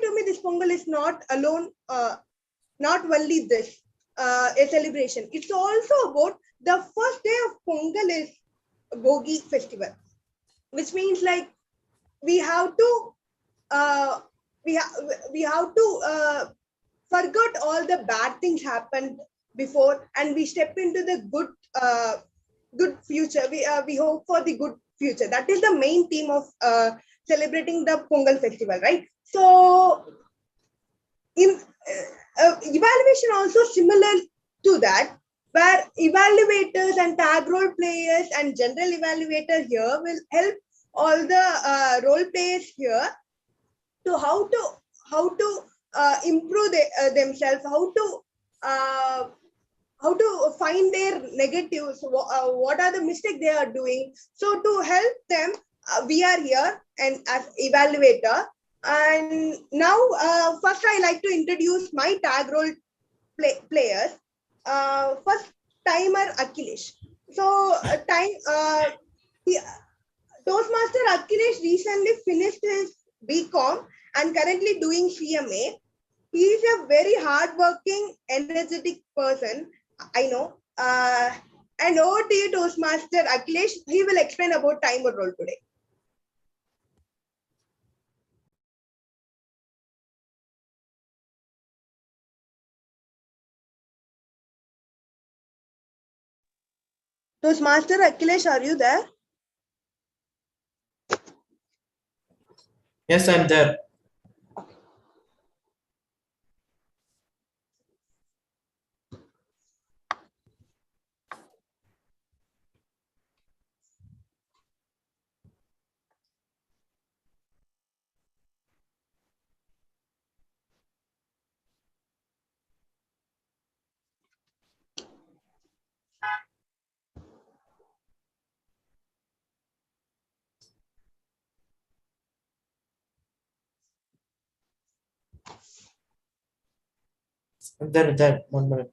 to me, this Pongal is not alone, not only this, a celebration. It's also about the first day of Pongal is Bogi festival, which means like we have to we have to forget all the bad things happened before, and we step into the good future. We hope for the good future. That is the main theme of celebrating the Pongal festival, right? So in evaluation also similar to that, where evaluators and tag role players and general evaluator here will help all the role players here to how to improve themselves, how to find their negatives, what are the mistakes they are doing. So to help them, we are here and as evaluator. And now, first I like to introduce my tag role players. First timer Akhilesh. So Toastmaster Akhilesh recently finished his BCom and currently doing CMA. He is a very hardworking, energetic person. I know. And over to you, Toastmaster Akhilesh. He will explain about timer role today. Toastmaster Akhilesh, are you there? Yes, I'm there. There, 1 minute.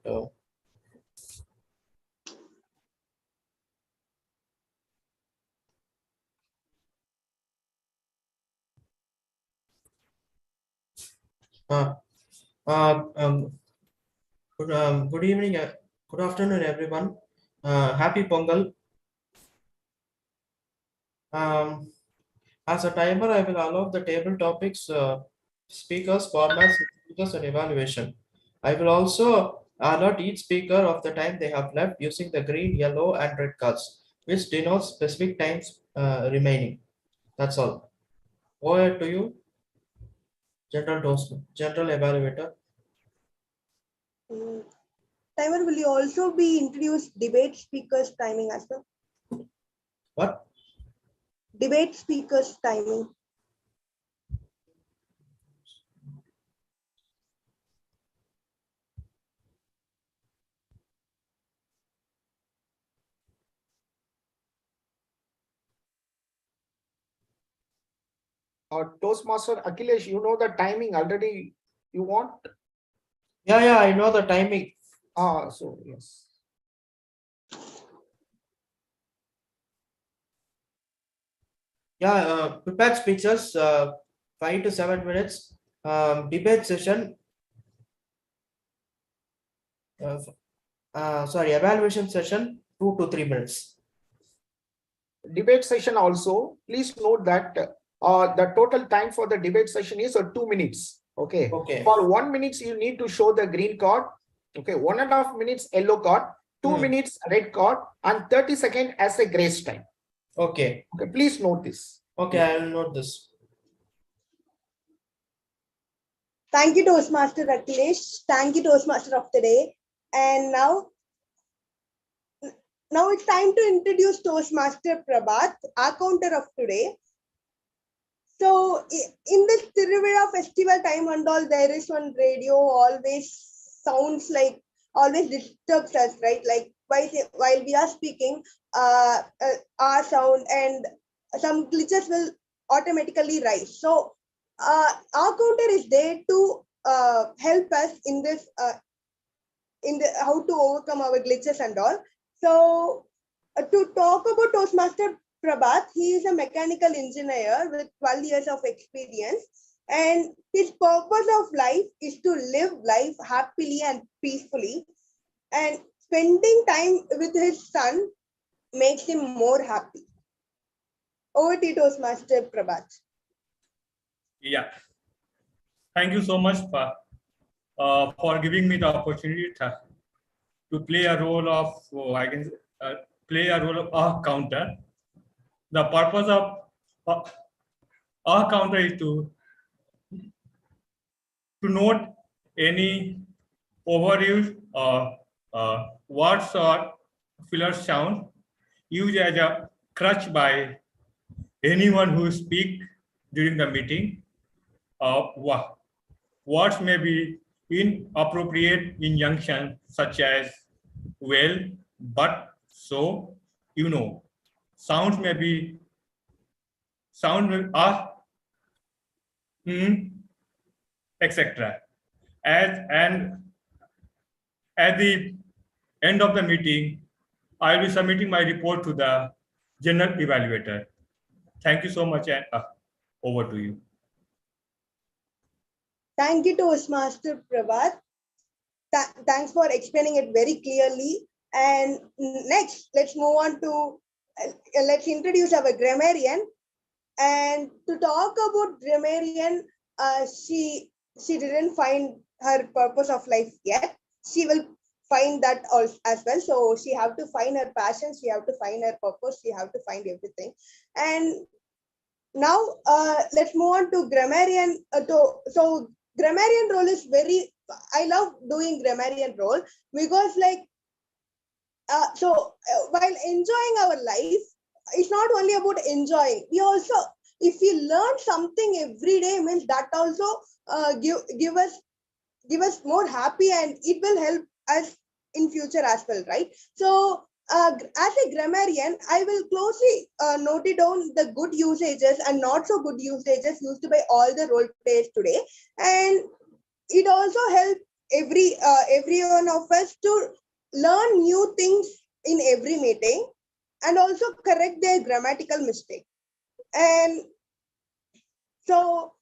Uh, uh, um, good evening, good afternoon, everyone. Happy Pongal. As a timer, I will allow the table topics, speakers, formats, speakers, and evaluation. I will also alert each speaker of the time they have left using the green, yellow, and red cards, which denotes specific times remaining. That's all. Over to you, General Evaluator. Timer, will you also be introduced debate speakers timing as well? What? Debate speakers timing. Toastmaster Akhilesh, you know the timing already you want? Yeah, I know the timing. So yes. Yeah, prepared speeches, 5 to 7 minutes. Debate session. Sorry, evaluation session, 2 to 3 minutes. Debate session also, please note that the total time for the debate session is 2 minutes. Okay. For 1 minute, you need to show the green card. Okay. 1.5 minutes yellow card, 2 minutes red card, and 30 seconds as a grace time. Okay. Okay. Please note this. Okay, I will note this. Thank you, Toastmaster Akhilesh. Thank you, Toastmaster of the day. And now it's time to introduce Toastmaster Prabhat, our counter of today. So in this Tiruvira festival time and all, there is one radio always sounds like, always disturbs us, right? Like while we are speaking, our sound and some glitches will automatically rise. So our counter is there to help us in this, how to overcome our glitches and all. So to talk about Toastmaster Prabhat, he is a mechanical engineer with 12 years of experience. And his purpose of life is to live life happily and peacefully. And spending time with his son makes him more happy. Over to you, Toastmaster Prabhat. Yeah. Thank you so much for giving me the opportunity to play a role of, play a role of a counter. The purpose of a counter is to note any overuse words or filler sound used as a crutch by anyone who speak during the meeting. Words may be inappropriate injunction such as well, but, so, you know. Sounds may be etc. And at the end of the meeting, I will be submitting my report to the general evaluator. Thank you so much, and over to you. Thank you, Toastmaster Prabhat. Thanks for explaining it very clearly. And next, let's move on to, let's introduce our grammarian. And to talk about grammarian, she didn't find her purpose of life yet. She will find that also as well. So she have to find her passion, she have to find her purpose, she have to find everything. And now let's move on to grammarian. So grammarian role is very, I love doing grammarian role because like, while enjoying our life, it's not only about enjoying. We also, if we learn something every day, means that also give us more happy, and it will help us in future as well, right? So as a grammarian, I will closely note it down the good usages and not so good usages used by all the role players today, and it also helps every one of us to learn new things in every meeting and also correct their grammatical mistake. And so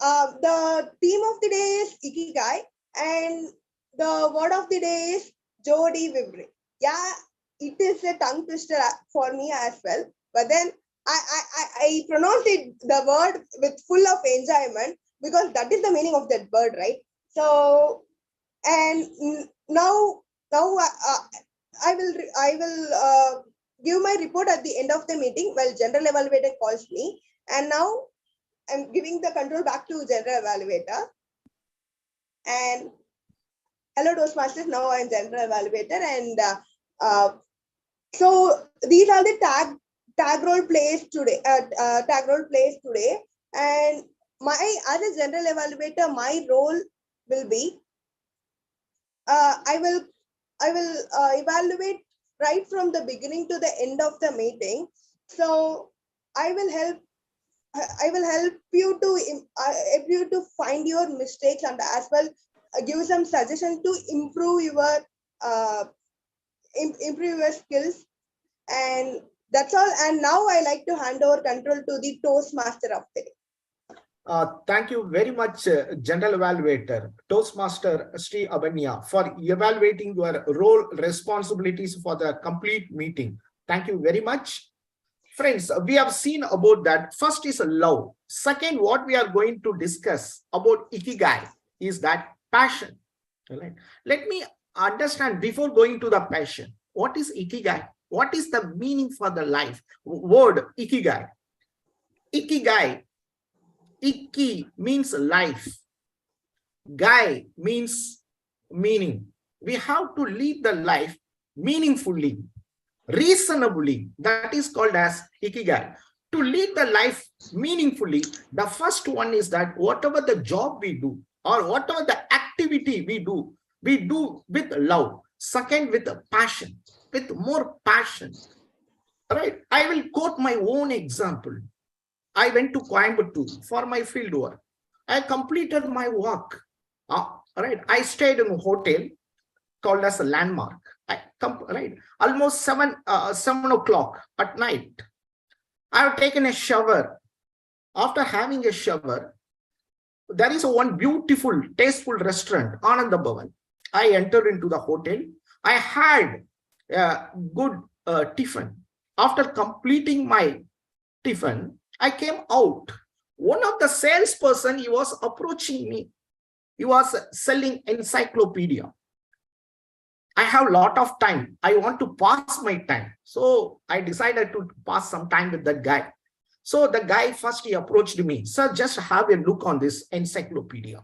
the theme of the day is Ikigai, and the word of the day is Jodi Vibri. Yeah, it is a tongue twister for me as well, but then I pronounce it, the word, with full of enjoyment because that is the meaning of that word, right? So, and now I will give my report at the end of the meeting while general evaluator calls me. And now I'm giving the control back to general evaluator. And hello, Toastmasters. Now I'm general evaluator, and so these are the tag role plays today. And my, as a general evaluator, my role will be I will evaluate right from the beginning to the end of the meeting. So I will help you to find your mistakes and as well give some suggestions to improve your skills. And that's all. And now I like to hand over control to the Toastmaster of the day. Thank you very much, General Evaluator, Toastmaster Sri Abanya, for evaluating your role responsibilities for the complete meeting. Thank you very much. Friends, we have seen about that. First is love. Second, what we are going to discuss about Ikigai is that passion. Right? Let me understand before going to the passion. What is Ikigai? What is the meaning for the life? Word Ikigai. Ikigai. Iki means life. Gai means meaning. We have to lead the life meaningfully, reasonably. That is called as Ikigai. To lead the life meaningfully, the first one is that whatever the job we do or whatever the activity we do with love. Second, with a passion, with more passion. Right? I will quote my own example. I went to Coimbatore for my field work. I completed my work. Right? I stayed in a hotel called as a Landmark. Almost 7 o'clock at night. I have taken a shower. After having a shower, there is one beautiful, tasteful restaurant, Ananda Bhavan. I entered into the hotel. I had a good tiffin. After completing my tiffin, I came out. One of the salesperson, he was approaching me. He was selling encyclopedia. I have a lot of time. I want to pass my time. So I decided to pass some time with that guy. So the guy first, he approached me. Sir, just have a look on this encyclopedia.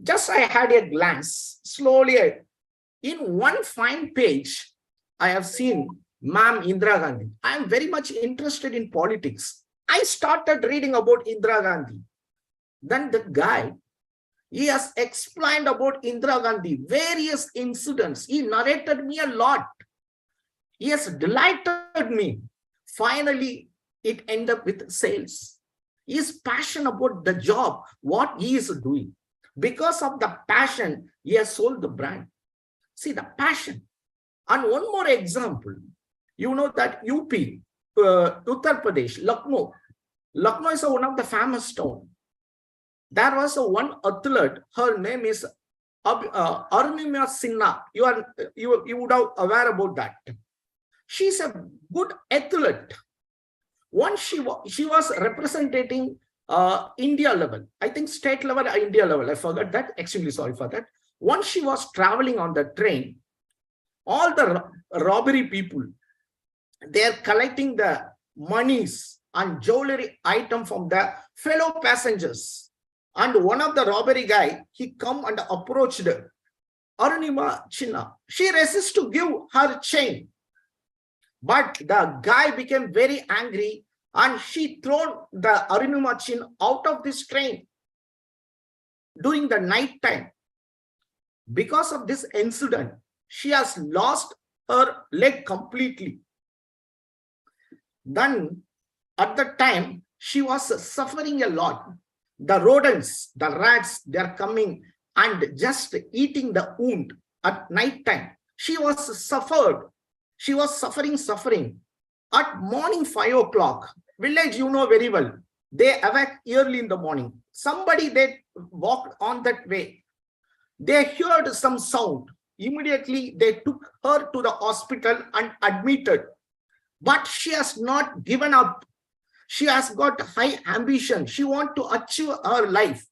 Just I had a glance. Slowly, in one fine page, I have seen Ma'am Indira Gandhi. I am very much interested in politics. I started reading about Indira Gandhi. Then the guy, he has explained about Indira Gandhi, various incidents. He narrated me a lot. He has delighted me. Finally, it ended up with sales. He is passionate about the job, what he is doing. Because of the passion, he has sold the brand. See, the passion. And one more example, you know that UP, Uttar Pradesh, Lucknow. Lucknow is one of the famous towns. There was one athlete, her name is Arunima Sinha. You would have aware about that. She's a good athlete. Once she was representing India level, I think state level, India level. I forgot that. Extremely sorry for that. Once she was traveling on the train, all the robbery people, they are collecting the monies and jewelry item from the fellow passengers. And one of the robbery guy, he come and approached Arunima Sinha. She resists to give her chain. But the guy became very angry and she thrown the Arunima Sinha out of this train during the night time. Because of this incident, she has lost her leg completely. Then at the time, she was suffering a lot. The rodents, the rats, they are coming and just eating the wound at night time. She was suffering. At morning 5 o'clock, village, you know very well, they awake early in the morning. Somebody, they walked on that way. They heard some sound. Immediately, they took her to the hospital and admitted. But she has not given up. She has got high ambition. She wants to achieve her life.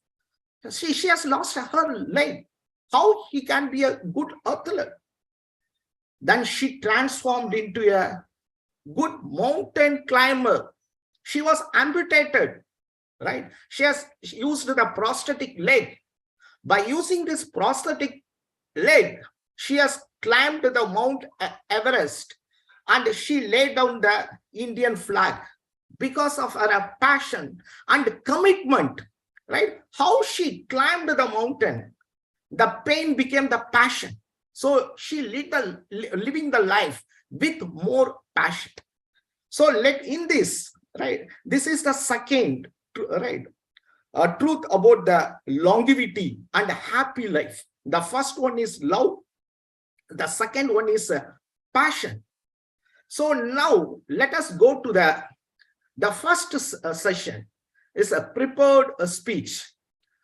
She has lost her leg. How he can be a good athlete? Then she transformed into a good mountain climber. She was amputated, right? She has used the prosthetic leg. By using this prosthetic leg, she has climbed the Mount Everest and she laid down the Indian flag because of her passion and commitment, right? How she climbed the mountain, the pain became the passion. So she living the life with more passion. So in this, right, this is the second, right, truth about the longevity and happy life. The first one is love. The second one is passion. So now let us go to the first session is a prepared speech.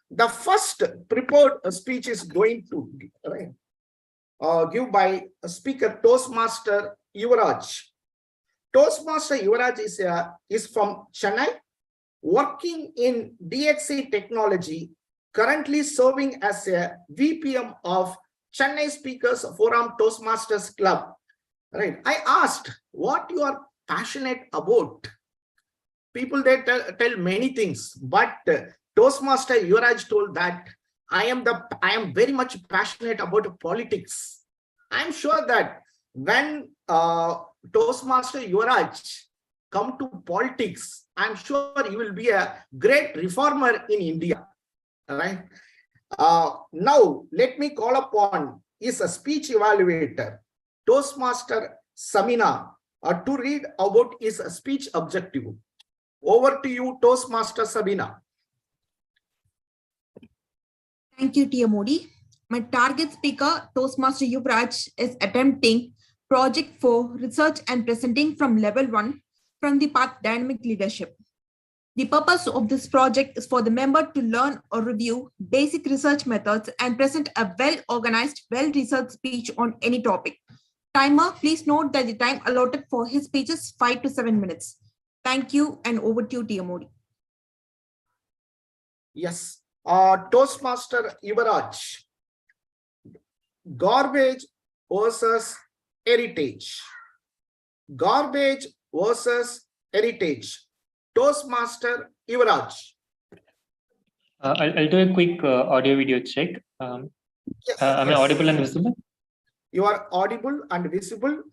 The first prepared speech is going to give by speaker Toastmaster Yuvraj. Toastmaster Yuvraj is from Chennai, working in DXC technology, currently serving as a VPM of Chennai Speakers Forum Toastmasters Club. Right. I asked what you are passionate about. People, they tell many things, but Toastmaster Yuvraj told that I am very much passionate about politics. I'm sure that when Toastmaster Yuvraj come to politics, I'm sure he will be a great reformer in India. Right. Now let me call upon is a speech evaluator, Toastmaster Samina, to read about his speech objective. Over to you, Toastmaster Sabina. Thank you, Tia Modi. My target speaker, Toastmaster Yuvraj, is attempting Project 4 research and presenting from level 1 from the path dynamic leadership. The purpose of this project is for the member to learn or review basic research methods and present a well-organized, well-researched speech on any topic. Timer, please note that the time allotted for his speech is 5 to 7 minutes. Thank you, and over to you, TMOD. Yes. Toastmaster Yuvaraj. Garbage versus heritage. Garbage versus heritage. Toastmaster Yuvaraj. I'll do a quick audio video check. Yes, am I yes. audible and visible? You are audible and visible.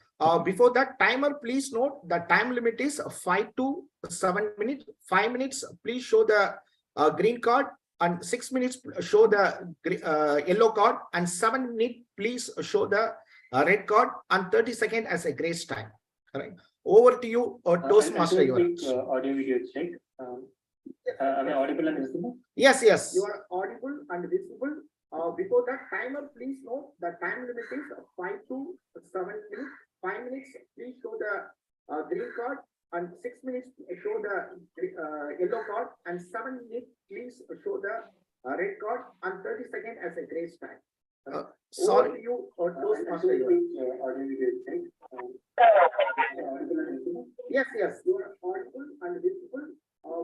Before that, timer, please note the time limit is 5 to 7 minutes. 5 minutes, please show the green card, and 6 minutes show the yellow card, and 7 minutes please show the red card, and 30 seconds as a grace time. All right. Over to you, Toastmaster. Audio video check. Am I audible and visible? Yes, yes. You are audible and visible. Before that, timer, please note the time limit is 5 to 7 minutes. 5 minutes, please show the green card, and 6 minutes show the yellow card, and 7 minutes please show the red card, and 30 seconds as a grace time. Sorry, you or Toastmaster. Yes, yes, you are audible and visible.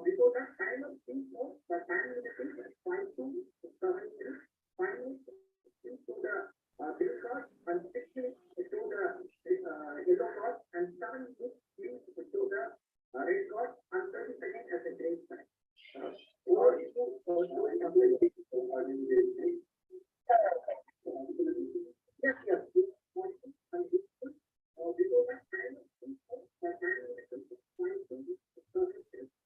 Before that, timer, please note the time limit is 5 to 7 minutes. 5 minutes, please show the green card, and 6 minutes show the yellow card, and 7 minutes please show the red card, and 30 seconds as a grace time. Yes, yes. Before that, timer, please note the time limit is 5 to 7 minutes.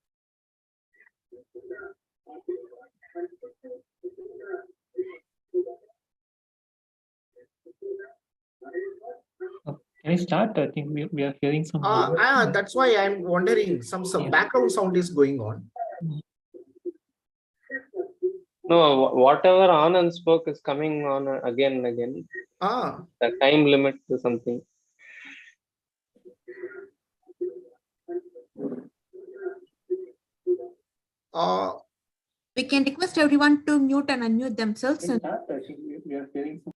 Can we start? I think we are hearing some. That's why I'm wondering, some background sound is going on. No, whatever Anand spoke is coming on again and again. The time limit to something. We can request everyone to mute and unmute themselves. I think we are hearing some.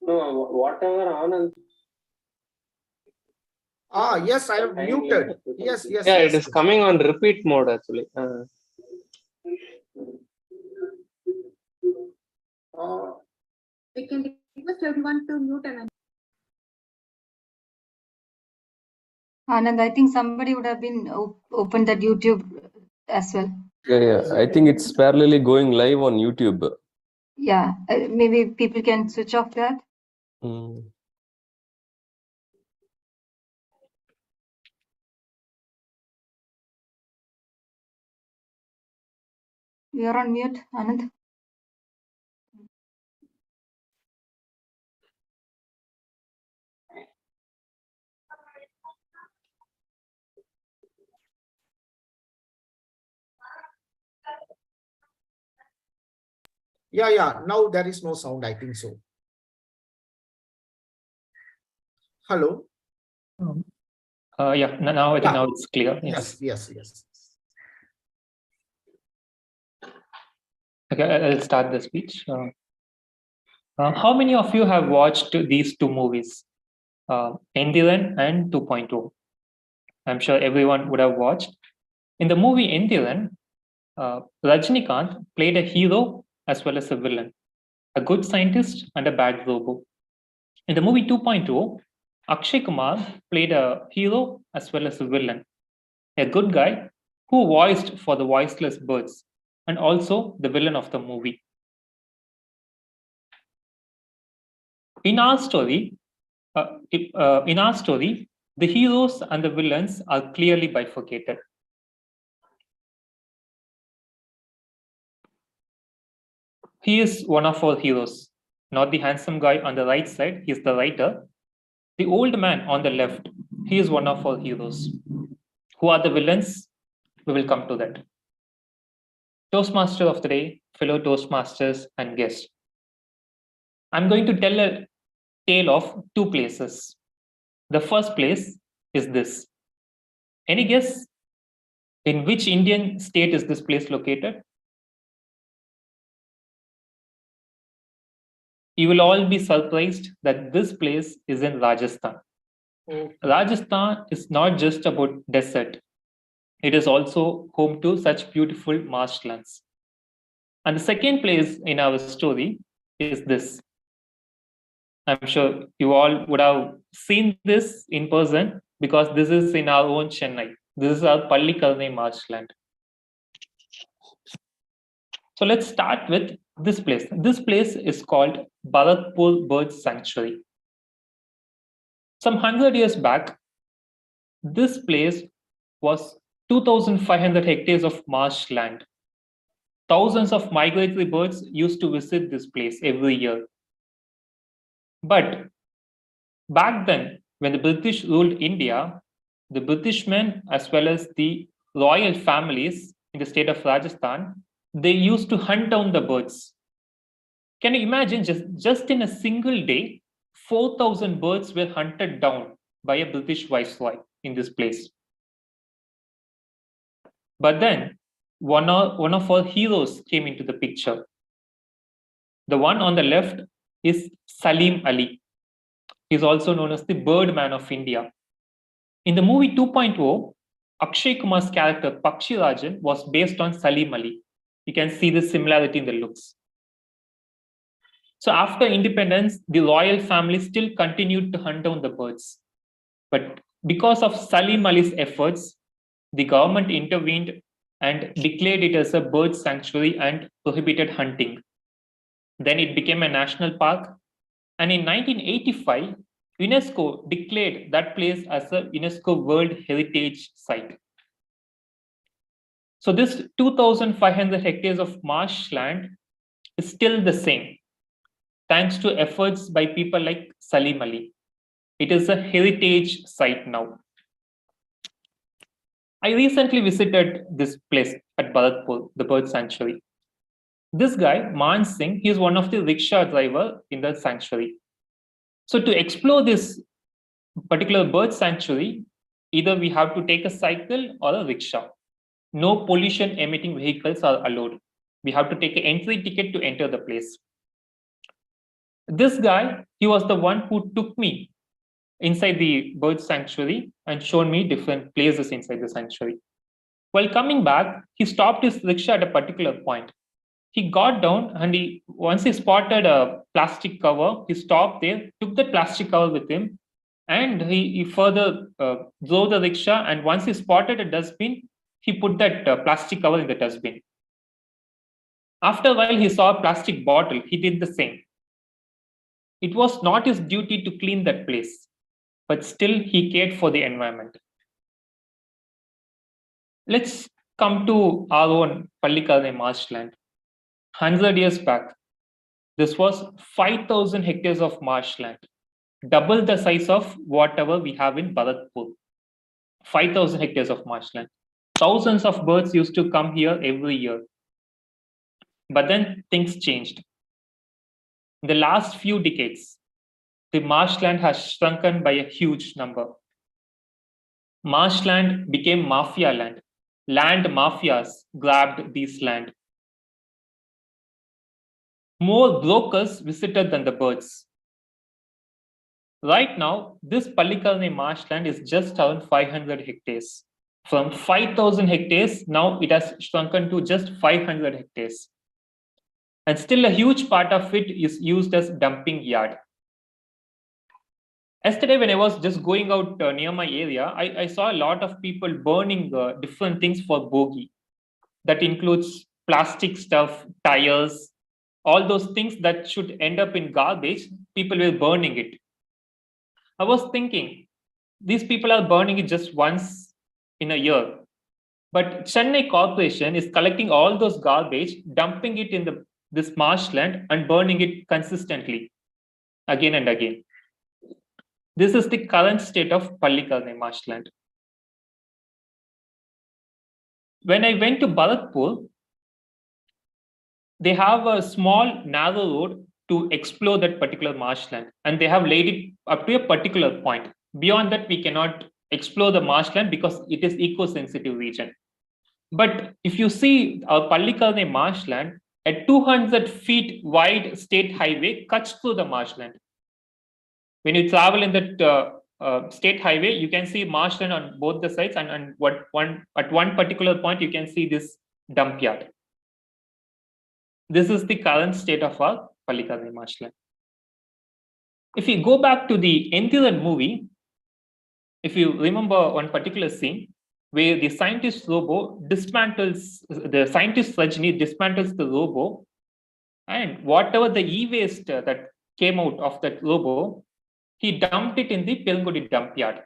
No, whatever Anand. Yes, I have muted. Yes, yes. Yeah, yes. it is coming on repeat mode actually. We can request everyone to mute and unmute. Anand, I think somebody would have been opened that YouTube as well. Yeah. I think it's parallelly going live on YouTube. Yeah, maybe people can switch off that. You're on mute, Anand. Yeah. Now there is no sound, I think so. Hello? Yeah, now I think now it's clear. Yes. Okay, I'll start the speech. How many of you have watched these two movies, Endiran and 2.0? I'm sure everyone would have watched. In the movie Endiran, Rajnikant played a hero as well as a villain, a good scientist and a bad robo. In the movie 2.0, Akshay Kumar played a hero as well as a villain, a good guy who voiced for the voiceless birds, and also the villain of the movie. In our story, the heroes and the villains are clearly bifurcated. He is one of our heroes, not the handsome guy on the right side. He's the writer. The old man on the left, he is one of our heroes. Who are the villains? We will come to that. Toastmaster of the day, fellow Toastmasters and guests. I'm going to tell a tale of two places, The first place is this. Any guess in which Indian state is this place located? You will all be surprised that this place is in Rajasthan. Rajasthan is not just about desert. It is also home to such beautiful marshlands. And the second place in our story is this. I'm sure you all would have seen this in person because this is in our own Chennai. This is our Pallikarnai marshland. So let's start with this place. This place is called Bharatpur Bird Sanctuary. Some 100 years back, this place was 2,500 hectares of marshland. Thousands of migratory birds used to visit this place every year. But back then, when the British ruled India, the Britishmen as well as the royal families in the state of Rajasthan, they used to hunt down the birds. Can you imagine just in a single day, 4,000 birds were hunted down by a British viceroy in this place. But then one of our heroes came into the picture. The one on the left is Salim Ali. He's also known as the Birdman of India. In the movie 2.0, Akshay Kumar's character Pakshi Rajan was based on Salim Ali. You can see the similarity in the looks. So after independence, the royal family still continued to hunt down the birds. But because of Salim Ali's efforts, the government intervened and declared it as a bird sanctuary and prohibited hunting. Then it became a national park. And in 1985, UNESCO declared that place as a UNESCO World Heritage Site. So this 2,500 hectares of marshland is still the same, thanks to efforts by people like Salim Ali. It is a heritage site now. I recently visited this place at Bharatpur, the bird sanctuary. This guy, Man Singh, he is one of the rickshaw driver in the sanctuary. So to explore this particular bird sanctuary, either we have to take a cycle or a rickshaw. No pollution emitting vehicles are allowed. We have to take an entry ticket to enter the place. This guy, he was the one who took me inside the bird sanctuary and shown me different places inside the sanctuary. While coming back, he stopped his rickshaw at a particular point. He got down and once he spotted a plastic cover, he stopped there, took the plastic cover with him, and he further drove the rickshaw. And once he spotted a dustbin, he put that plastic cover in the dustbin. After a while, he saw a plastic bottle. He did the same. It was not his duty to clean that place, but still he cared for the environment. Let's come to our own Pallikarnai marshland. 100 years back, this was 5,000 hectares of marshland, double the size of whatever we have in Bharatpur. 5,000 hectares of marshland. Thousands of birds used to come here every year. But then things changed. In the last few decades, the marshland has shrunken by a huge number. Marshland became mafia land. Land mafias grabbed this land. More brokers visited than the birds. Right now, this Pallikarnai marshland is just around 500 hectares. From 5,000 hectares, now it has shrunken to just 500 hectares. And still a huge part of it is used as dumping yard. Yesterday, when I was just going out near my area, I saw a lot of people burning different things for bogie. That includes plastic stuff, tires, all those things that should end up in garbage, people were burning it. I was thinking, these people are burning it just once in a year. But Chennai Corporation is collecting all those garbage, dumping it in this marshland and burning it consistently, again and again. This is the current state of Pallikarnai marshland. When I went to Bharatpur, they have a small, narrow road to explore that particular marshland, and they have laid it up to a particular point. Beyond that, we cannot explore the marshland because it is eco-sensitive region. But if you see our Pallikarne marshland, a 200 feet wide state highway cuts through the marshland. When you travel in that state highway, you can see marshland on both the sides, and at one particular point, you can see this dump yard. This is the current state of our Pallikarne marshland. If you go back to the Endiran movie, if you remember one particular scene where the scientist robo dismantles, the scientist Rajni dismantles the robo, and whatever the e-waste that came out of that robo, he dumped it in the Pelgudi dump yard.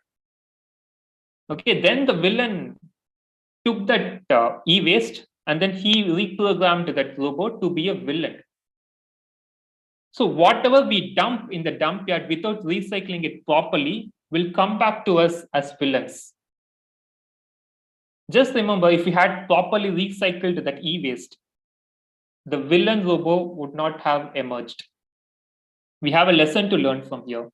Okay, then the villain took that e-waste and then he reprogrammed that robot to be a villain. So whatever we dump in the dump yard without recycling it properly will come back to us as villains. Just remember, if we had properly recycled that e-waste, the villain robot would not have emerged. We have a lesson to learn from here.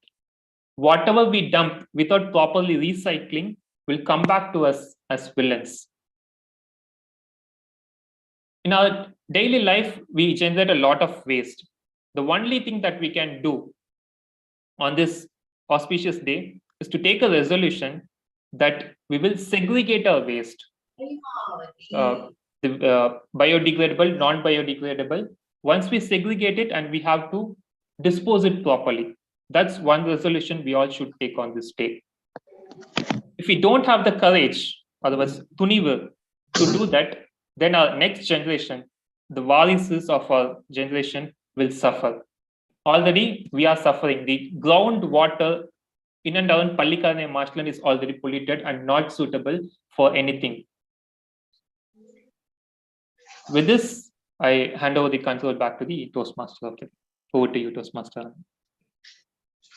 Whatever we dump without properly recycling will come back to us as villains. In our daily life, we generate a lot of waste. The only thing that we can do on this auspicious day is to take a resolution that we will segregate our waste. Biodegradable, non-biodegradable. Once we segregate it, and we have to dispose it properly. That's one resolution we all should take on this day. If we don't have the courage, otherwise tunivu, to do that, then our next generation, the varices of our generation, will suffer. Already we are suffering. The groundwater in and around Pallikarne marshland is already polluted and not suitable for anything. With this, I hand over the control back to the Toastmaster. Okay. Over to you, Toastmaster.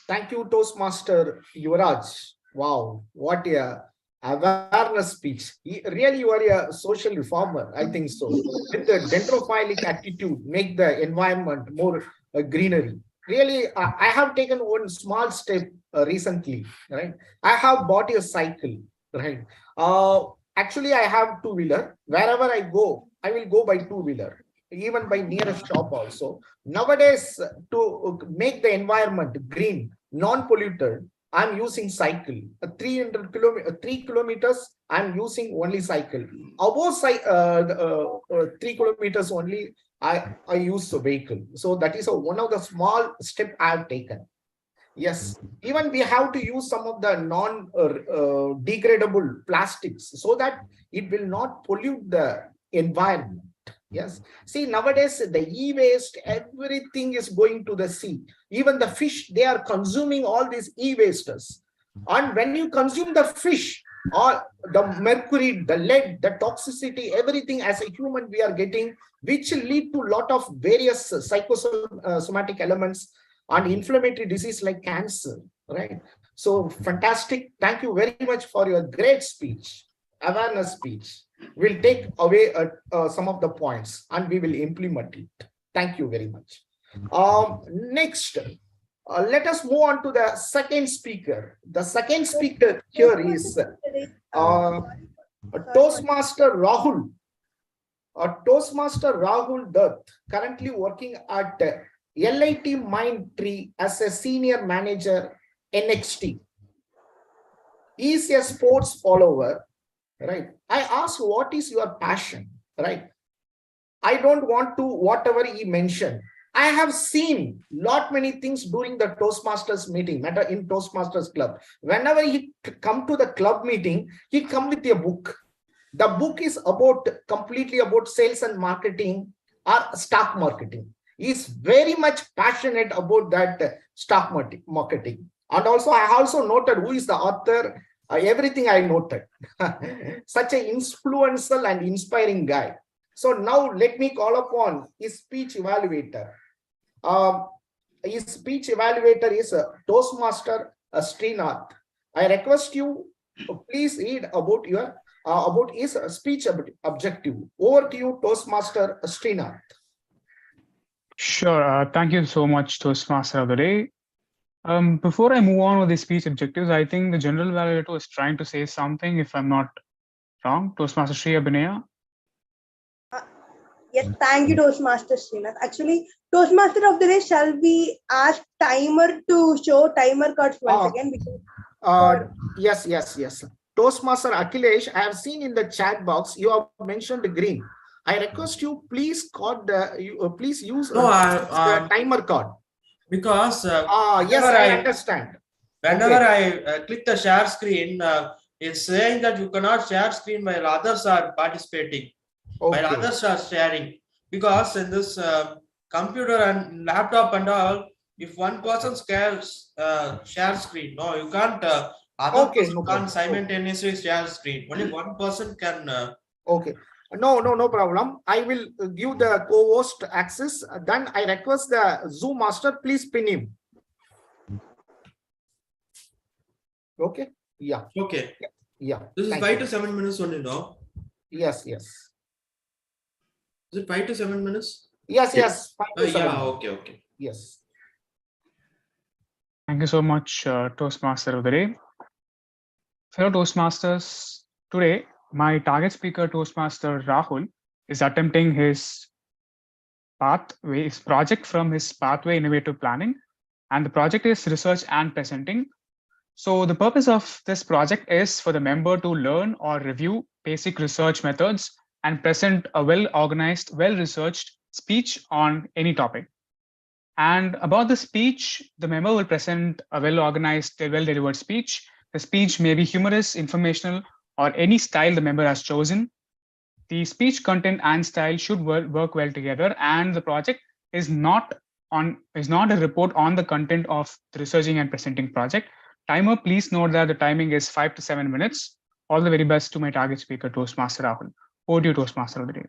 Thank you, Toastmaster Yuvraj. Wow, what a awareness speech. Really, you are a social reformer, I think so. With the dendrophilic attitude, make the environment more greenery. Really, I have taken one small step recently, right? I have bought a cycle, right? Actually, I have two-wheeler. Wherever I go, I will go by two-wheeler, even by nearest shop also. Nowadays, to make the environment green, non-polluted, I'm using cycle. 3 kilometers, I'm using only cycle. Above 3 kilometers only, I use a vehicle. So that is one of the small steps I have taken. Yes, even we have to use some of the non-degradable plastics so that it will not pollute the environment. Yes, see, nowadays the e-waste, everything is going to the sea. Even the fish, they are consuming all these e-wastes. And when you consume the fish, all the mercury, the lead, the toxicity, everything as a human we are getting, which lead to a lot of various psychosomatic elements and inflammatory disease like cancer, right? So fantastic. Thank you very much for your great speech, awareness speech. We'll take away some of the points and we will implement it. Thank you very much. Next, let us move on to the second speaker. The second speaker here is Toastmaster Rahul. Toastmaster Rahul Dutt, currently working at LIT Mindtree as a senior manager NXT. He is a sports follower, right? I asked, what is your passion, right? I don't want to whatever he mentioned. I have seen many things during the Toastmasters meeting, in Toastmasters club. Whenever he come to the club meeting, he come with a book. The book is completely about sales and marketing or stock marketing. He's very much passionate about that stock marketing. And also, I also noted who is the author, everything I noted. Such an influential and inspiring guy. So now let me call upon his speech evaluator. His speech evaluator is Toastmaster Srinath. I request you please read about your about his speech objective. Over to you, Toastmaster Srinath. Sure. Thank you so much, Toastmaster of the day. Before I move on with the speech objectives, I think the general evaluator was trying to say something, if I'm not wrong. Toastmaster Shri Abhinaya. Yes, thank you, Toastmaster Srinath. Actually, Toastmaster of the day, shall we ask timer to show timer cards once again? Because Yes. Toastmaster Akhilesh, I have seen in the chat box you have mentioned green. I request you please please use the timer card. Because yes, I understand. Whenever I click the share screen, it's saying that you cannot share screen while others are participating, while others are sharing. Because in this computer and laptop and all, if one person share screen, no, you can't. Other person can't simultaneously share screen. Only one person can. No problem. I will give the co-host access. Then I request the Zoom master, please pin him. Okay. Yeah. Okay. Yeah. This is 5 to 7 minutes only, no? Yes. Is it 5 to 7 minutes? Yes. 5 to 7 yeah. minutes. Okay. Yes. Thank you so much, Toastmaster of the day. Fellow Toastmasters, today my target speaker, Toastmaster Rahul, is attempting his project from his Pathway Innovative Planning, and the project is research and presenting. So the purpose of this project is for the member to learn or review basic research methods and present a well-organized, well-researched speech on any topic. And about the speech, the member will present a well-organized, well-delivered speech. The speech may be humorous, informational, or any style the member has chosen. The speech content and style should work well together, and the project is not a report on the content of the researching and presenting project. Timer, please note that the timing is 5 to 7 minutes. All the very best to my target speaker, Toastmaster Rahul. Over to you, Toastmaster of the day.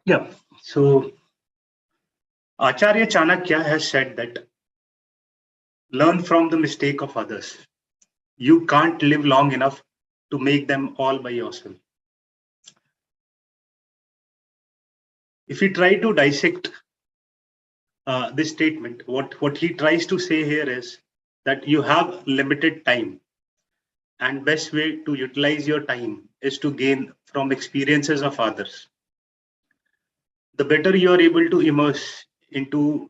Yeah, so Acharya Chanakya has said that learn from the mistake of others. You can't live long enough to make them all by yourself. If we try to dissect this statement, what he tries to say here is that you have limited time, and best way to utilize your time is to gain from experiences of others. The better you are able to immerse into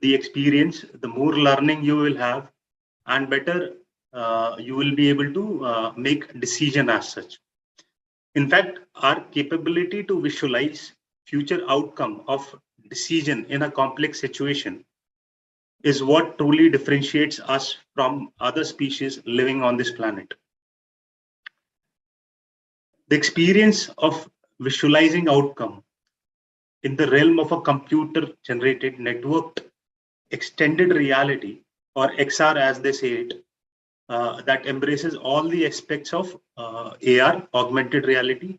the experience, the more learning you will have, and better you will be able to make decision as such. In fact, our capability to visualize future outcome of decision in a complex situation is what truly differentiates us from other species living on this planet. The experience of visualizing outcome in the realm of a computer-generated networked extended reality, or XR as they say it, that embraces all the aspects of AR, augmented reality,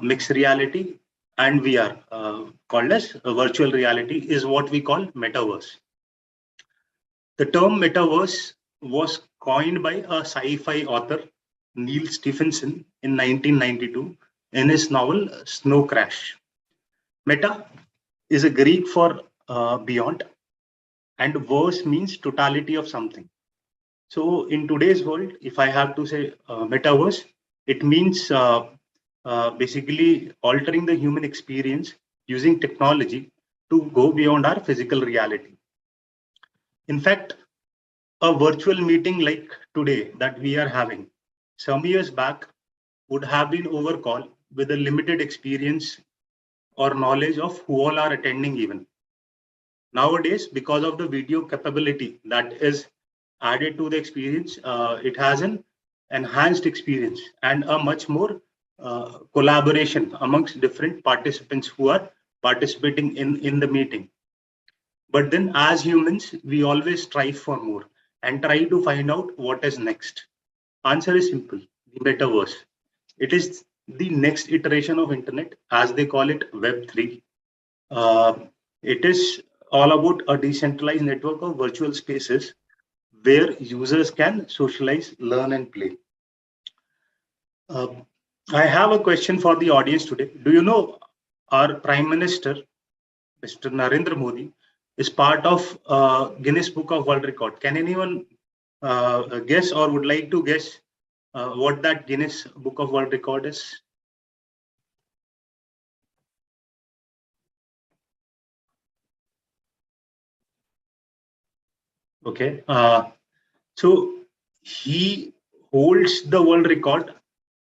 mixed reality, and VR, called as virtual reality, is what we call metaverse. The term metaverse was coined by a sci-fi author, Neil Stephenson, in 1992 in his novel Snow Crash. Meta is a Greek for beyond, and verse means totality of something. So in today's world, if I have to say metaverse, it means basically altering the human experience using technology to go beyond our physical reality. In fact, a virtual meeting like today that we are having, some years back would have been over call with a limited experience or knowledge of who all are attending even. Nowadays, because of the video capability that is added to the experience, it has an enhanced experience and a much more collaboration amongst different participants who are participating in the meeting. But then as humans, we always strive for more and try to find out what is next. Answer is simple, the metaverse. It is the next iteration of internet, as they call it Web3. It is all about a decentralized network of virtual spaces where users can socialize, learn, and play. I have a question for the audience today. Do you know our Prime Minister, Mr. Narendra Modi, is part of Guinness Book of World Record? Can anyone guess or would like to guess what that Guinness Book of World Record is? Okay. So he holds the world record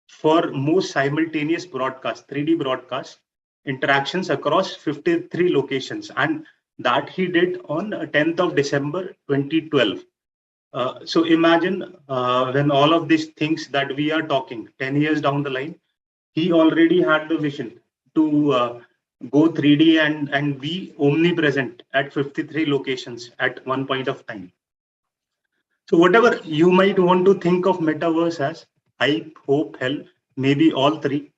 for most simultaneous broadcast, 3D broadcast interactions across 53 locations, and that he did on 10th of December 2012. So imagine when all of these things that we are talking 10 years down the line, he already had the vision to go 3D and be omnipresent at 53 locations at one point of time. So whatever you might want to think of metaverse as, hype, hope, hell, maybe all three.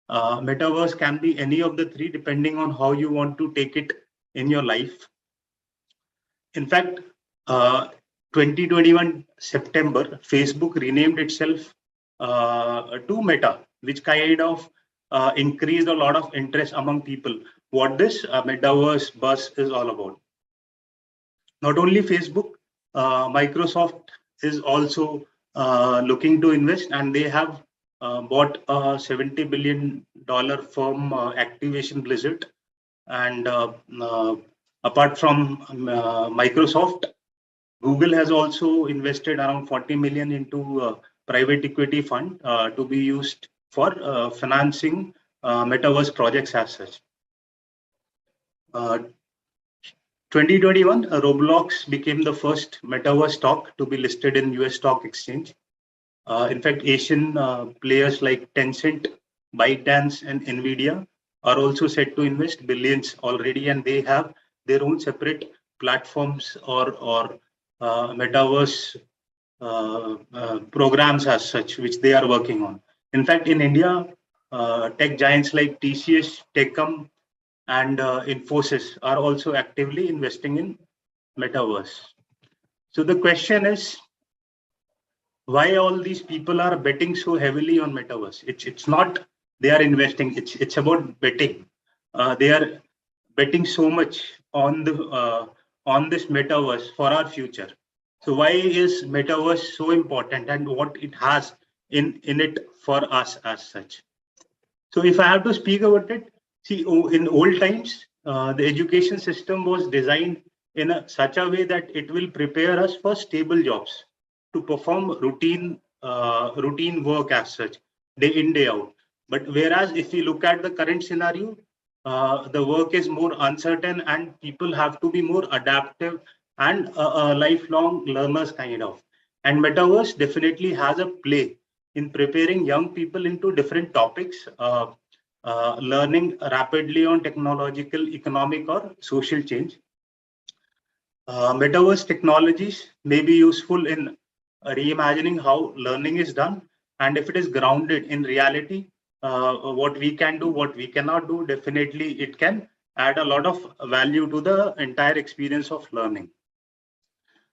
Metaverse can be any of the three depending on how you want to take it in your life. In fact, 2021 September, Facebook renamed itself to Meta, which kind of increased a lot of interest among people. What this metaverse buzz is all about. Not only Facebook, Microsoft is also looking to invest, and they have bought a $70 billion firm, Activation Blizzard. And apart from Microsoft, Google has also invested around 40 million into a private equity fund to be used for financing metaverse projects as such. 2021, Roblox became the first metaverse stock to be listed in US stock exchange. In fact, Asian players like Tencent, ByteDance, and Nvidia are also set to invest billions already, and they have their own separate platforms or metaverse programs as such, which they are working on. In fact, in India, tech giants like TCS, Techcom, and Infosys are also actively investing in metaverse. So the question is, why all these people are betting so heavily on metaverse? It's not they are investing. It's about betting. They are betting so much on this metaverse for our future. So why is metaverse so important, and what it has in it for us as such? So if I have to speak about it, see, in old times, the education system was designed in such a way that it will prepare us for stable jobs, to perform routine work as such, day in, day out. But whereas if we look at the current scenario, the work is more uncertain and people have to be more adaptive and lifelong learners kind of. And metaverse definitely has a play in preparing young people into different topics, learning rapidly on technological, economic, or social change. Metaverse technologies may be useful in reimagining how learning is done, and if it is grounded in reality, what we can do, what we cannot do, definitely it can add a lot of value to the entire experience of learning.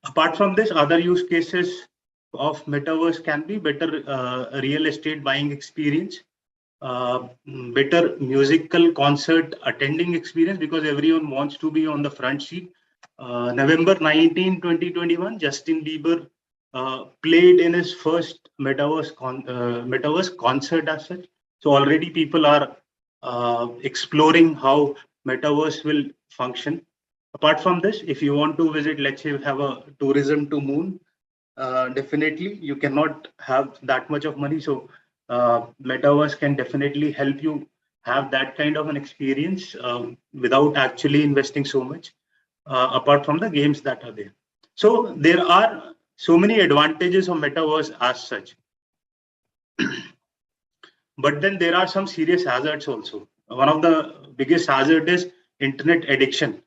Apart from this, other use cases of metaverse can be better real estate buying experience, better musical concert attending experience, because everyone wants to be on the front seat. November 19, 2021, Justin Bieber played in his first metaverse concert as such. So already people are exploring how metaverse will function. Apart from this, if you want to visit, let's say, have a tourism to moon, definitely you cannot have that much of money. So metaverse can definitely help you have that kind of an experience without actually investing so much, apart from the games that are there. So there are so many advantages of metaverse as such. But then there are some serious hazards also. One of the biggest hazard is internet addiction,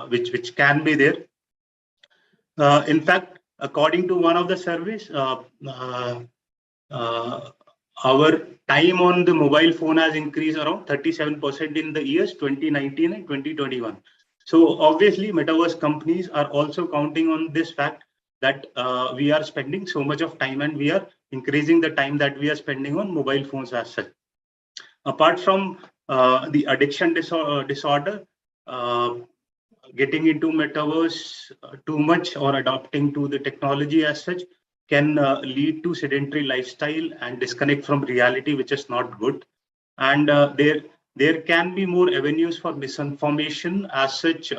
which can be there. In fact, according to one of the surveys, our time on the mobile phone has increased around 37% in the years 2019 and 2021. So obviously, metaverse companies are also counting on this fact that we are spending so much of time and we are increasing the time that we are spending on mobile phones as such. Apart from the addiction disorder, getting into metaverse too much or adopting to the technology as such can lead to sedentary lifestyle and disconnect from reality, which is not good. And there can be more avenues for misinformation as such,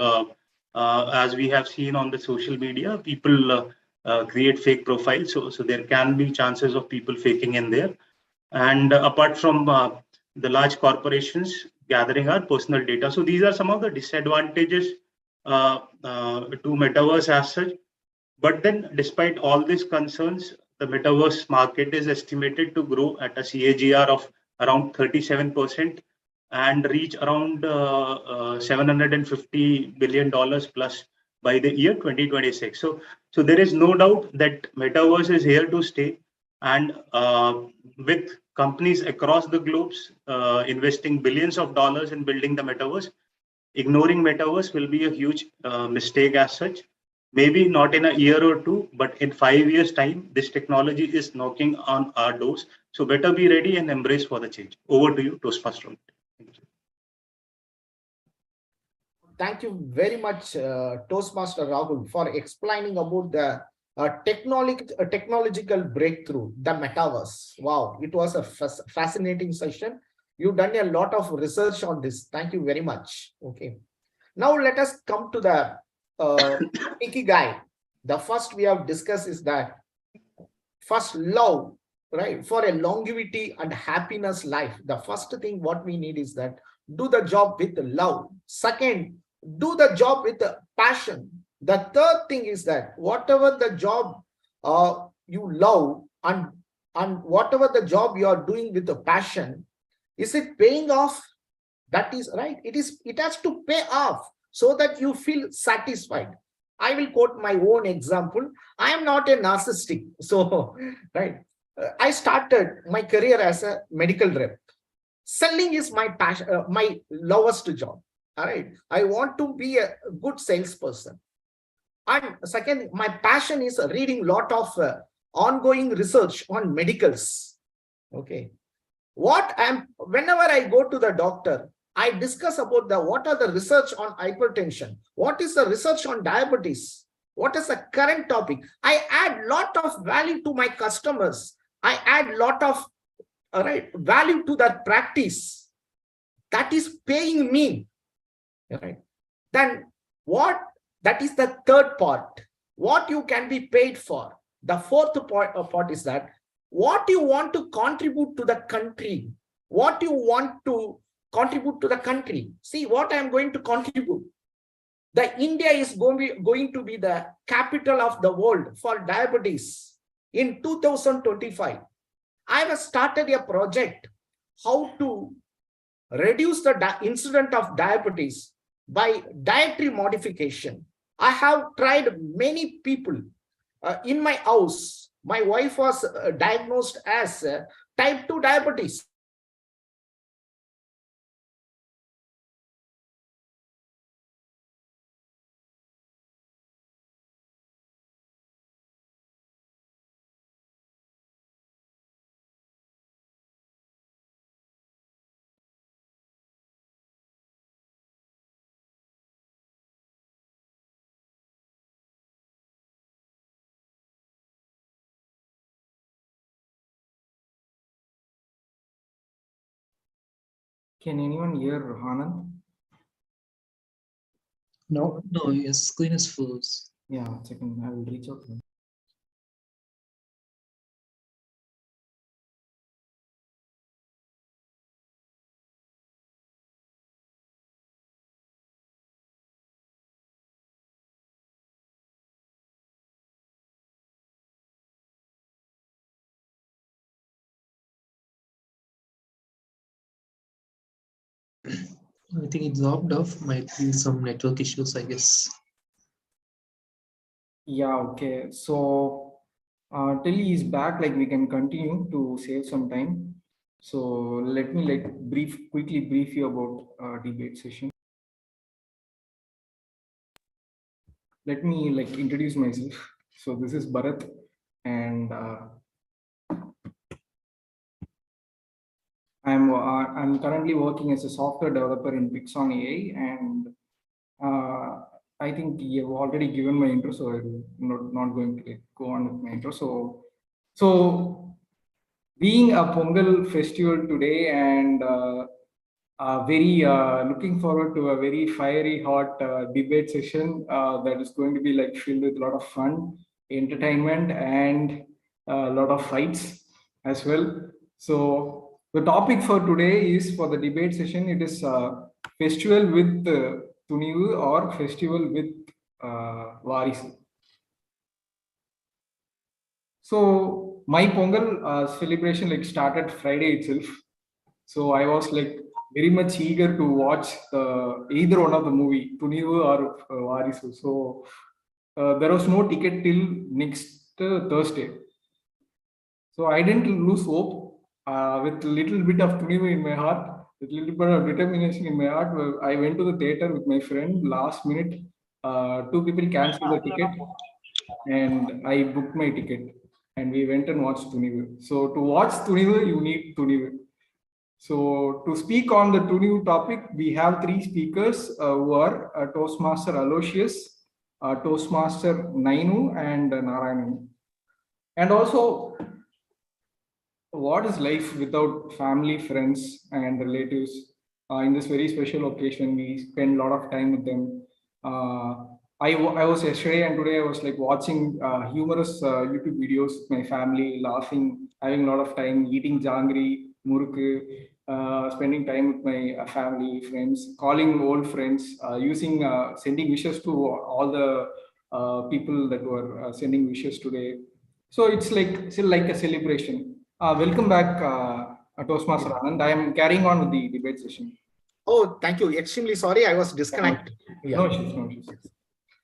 as we have seen on the social media. People create fake profiles, so there can be chances of people faking in there. And apart from the large corporations gathering our personal data, so these are some of the disadvantages to metaverse as such. But then, despite all these concerns, the metaverse market is estimated to grow at a CAGR of around 37% and reach around $750 billion plus by the year 2026. So there is no doubt that metaverse is here to stay, and with companies across the globes investing billions of dollars in building the metaverse, ignoring metaverse will be a huge mistake as such. Maybe not in a year or two, but in 5 years' time, this technology is knocking on our doors. So better be ready and embrace for the change. Over to you, Toastmaster. Thank you very much, Toastmaster Rahul, for explaining about the technological breakthrough, the metaverse. Wow, it was a fascinating session. You've done a lot of research on this. Thank you very much. Okay. Now let us come to the ikigai. The first we have discussed is that first, love, right? For a longevity and happiness life, the first thing what we need is that do the job with love. Second, do the job with passion. The third thing is that whatever the job you love and whatever the job you are doing with the passion, is it paying off? That is right. It has to pay off so that you feel satisfied. I will quote my own example. I am not a narcissistic. So, right. I started my career as a medical rep. Selling is my passion, my lowest job. All right. I want to be a good salesperson. And second, my passion is reading a lot of ongoing research on medicals. Okay. Whenever I go to the doctor, I discuss about what are the research on hypertension, what is the research on diabetes, what is the current topic. I add lot of value to my customers. I add lot of value to that practice. That is paying me. Right? Then what? That is the third part. What you can be paid for. The fourth part is that what you want to contribute to the country. What you want to contribute to the country. See what I am going to contribute. The India is going to be the capital of the world for diabetes in 2025. I have started a project how to reduce the incidence of diabetes by dietary modification. I have tried many people in my house. My wife was diagnosed as type 2 diabetes. Can anyone hear Anand? No, his screen is full. Yeah, second, I will reach out to him. I think it dropped off. Might be some network issues, I guess. Yeah, okay. So till he is back, we can continue to save some time. So let me quickly brief you about debate session. Let me introduce myself. So this is Bharat, and I'm currently working as a software developer in Pixon AI, and I think you've already given my intro, so I'm not going to go on with my intro. So being a Pongal festival today, and very looking forward to a very fiery, hot debate session that is going to be like filled with a lot of fun, entertainment, and a lot of fights as well. So the topic for today is, for the debate session, it is festival with Tunivu or festival with Varisu. So my Pongal celebration like started Friday itself. So I was like very much eager to watch either one of the movie, Tunivu or Varisu. So there was no ticket till next Thursday. So I didn't lose hope. With a little bit of Tunivu in my heart, with a little bit of determination in my heart, I went to the theater with my friend last minute. Two people canceled the ticket, and I booked my ticket, and we went and watched Tunivu. So to watch Tunivu, you need Tunivu. So to speak on the Tunivu topic, we have three speakers who are Toastmaster Aloysius, Toastmaster Nainu, and Narayanan. And also, what is life without family, friends, and relatives? In this very special occasion, we spend a lot of time with them. I was yesterday and today I was like watching humorous YouTube videos with my family, laughing, having a lot of time, eating jangri, murukku, spending time with my family, friends, calling old friends, sending wishes to all the people that were sending wishes today. So it's like still like a celebration. Welcome back, Toastmaster Anand. I am carrying on with the debate session. Oh, thank you. Extremely sorry, I was disconnected. Yeah. No issues, no issues.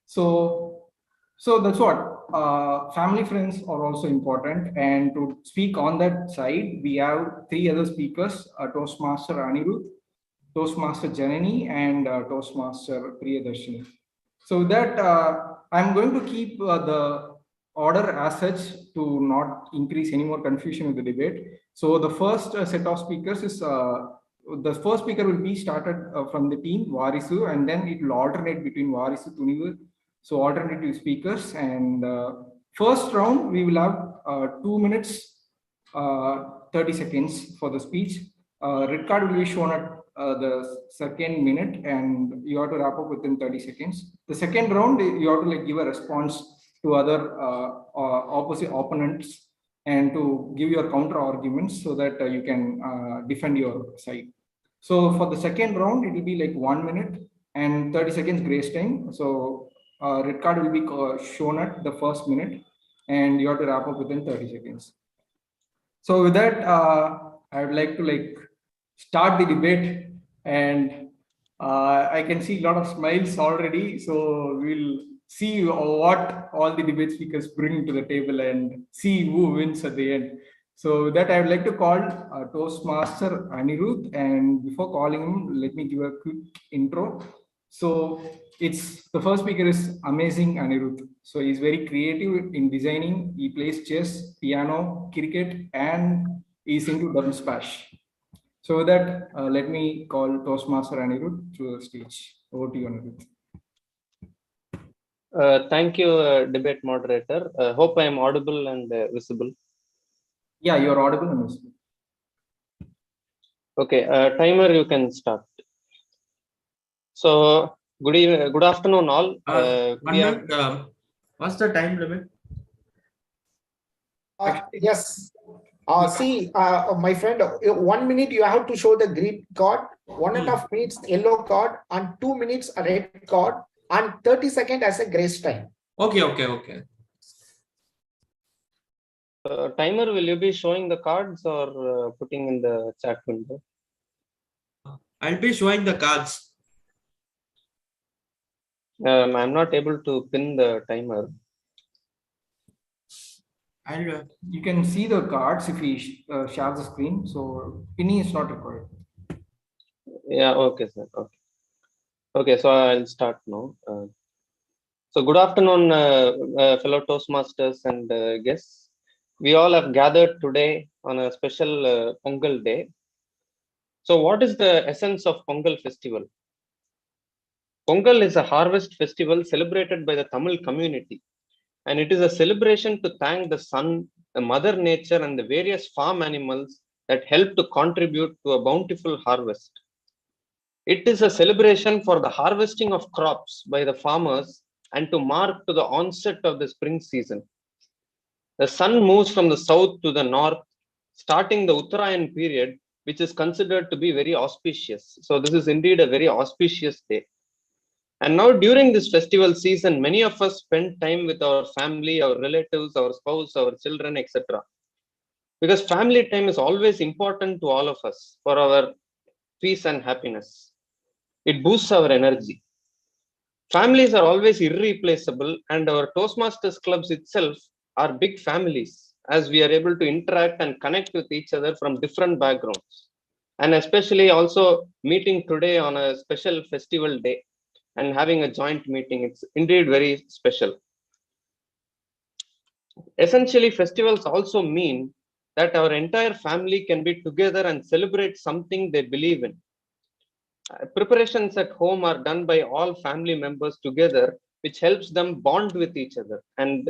So that's what family, friends are also important. And to speak on that side, we have three other speakers: Toastmaster Anirudh, Toastmaster Janani, and Toastmaster Priyadarshini. So that I'm going to keep the order as such to not increase any more confusion in the debate. So the first set of speakers is the first speaker will be started from the team Varisu, and then it will alternate between Varisu, Tunivu. So alternative speakers, and first round we will have 2 minutes 30 seconds for the speech. Red card will be shown at the second minute, and you have to wrap up within 30 seconds. The second round, you have to like give a response to other opposite opponents and to give your counter arguments so that you can defend your side. So for the second round, it will be like 1 minute and 30 seconds grace time. So red card will be shown at the first minute, and you have to wrap up within 30 seconds. So with that, I would like to like start the debate, and I can see a lot of smiles already. So we'll see what all the debate speakers bring to the table and see who wins at the end. So with that, I would like to call Toastmaster Anirudh, and before calling him, let me give a quick intro. So it's the first speaker is amazing Anirudh. So he's very creative in designing. He plays chess, piano, cricket, and he's into double smash. So with that, let me call Toastmaster Anirudh to the stage. Over to you, Anirudh. Thank you, debate moderator. Hope I am audible and visible. Yeah, you are audible and visible. Okay, timer, you can start. So, good afternoon, all. What's the time limit? Yes. See, my friend, 1 minute you have to show the green card, 1.5 minutes yellow card, and 2 minutes a red card, and 30 seconds as a grace time. Okay. Timer, will you be showing the cards or putting in the chat window? I'll be showing the cards. I'm not able to pin the timer. You can see the cards if we share the screen. So pinning is not required. Yeah, okay, sir. Okay, so I'll start now. So good afternoon, fellow Toastmasters and guests. We all have gathered today on a special Pongal day. So what is the essence of Pongal festival? Pongal is a harvest festival celebrated by the Tamil community, and it is a celebration to thank the sun, the mother nature, and the various farm animals that help to contribute to a bountiful harvest. It is a celebration for the harvesting of crops by the farmers and to mark to the onset of the spring season. The sun moves from the south to the north, starting the Uttarayan period, which is considered to be very auspicious. So this is indeed a very auspicious day. And now during this festival season, many of us spend time with our family, our relatives, our spouse, our children, etc. Because family time is always important to all of us for our peace and happiness. It boosts our energy. Families are always irreplaceable, and our Toastmasters clubs itself are big families, as we are able to interact and connect with each other from different backgrounds. And especially also meeting today on a special festival day and having a joint meeting, it's indeed very special. Essentially, festivals also mean that our entire family can be together and celebrate something they believe in. Preparations at home are done by all family members together, which helps them bond with each other, and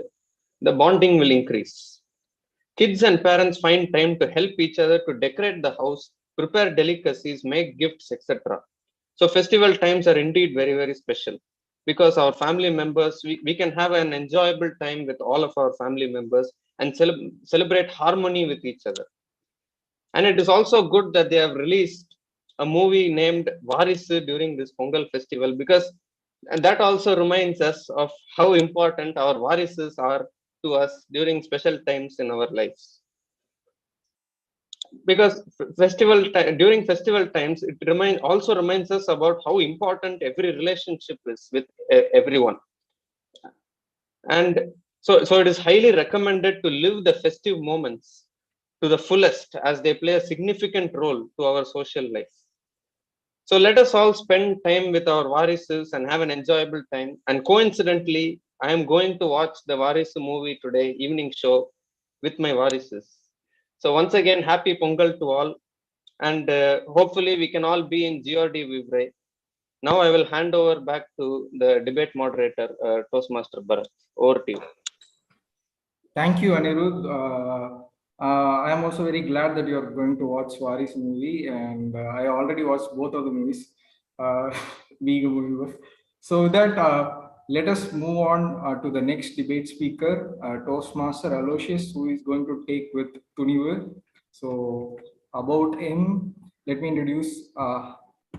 the bonding will increase. Kids and parents find time to help each other to decorate the house, prepare delicacies, make gifts, etc. So festival times are indeed very, very special because our family members, we can have an enjoyable time with all of our family members and celebrate harmony with each other. And it is also good that they have released a movie named Varisu during this Pongal festival, because and that also reminds us of how important our varises are to us during special times in our lives. Because during festival times, it also reminds us about how important every relationship is with everyone. And so it is highly recommended to live the festive moments to the fullest, as they play a significant role to our social life. So let us all spend time with our varises and have an enjoyable time. And coincidentally, I am going to watch the Varisu movie today, evening show, with my varises. So once again, happy Pongal to all. And hopefully we can all be in GOD Vivre. Now I will hand over back to the debate moderator, Toastmaster Bharat. Over to you. Thank you, Anirudh. I am also very glad that you are going to watch Varis movie, and I already watched both of the movies. So that let us move on to the next debate speaker, Toastmaster Aloysius, who is going to take with Tunivu. So about him, let me introduce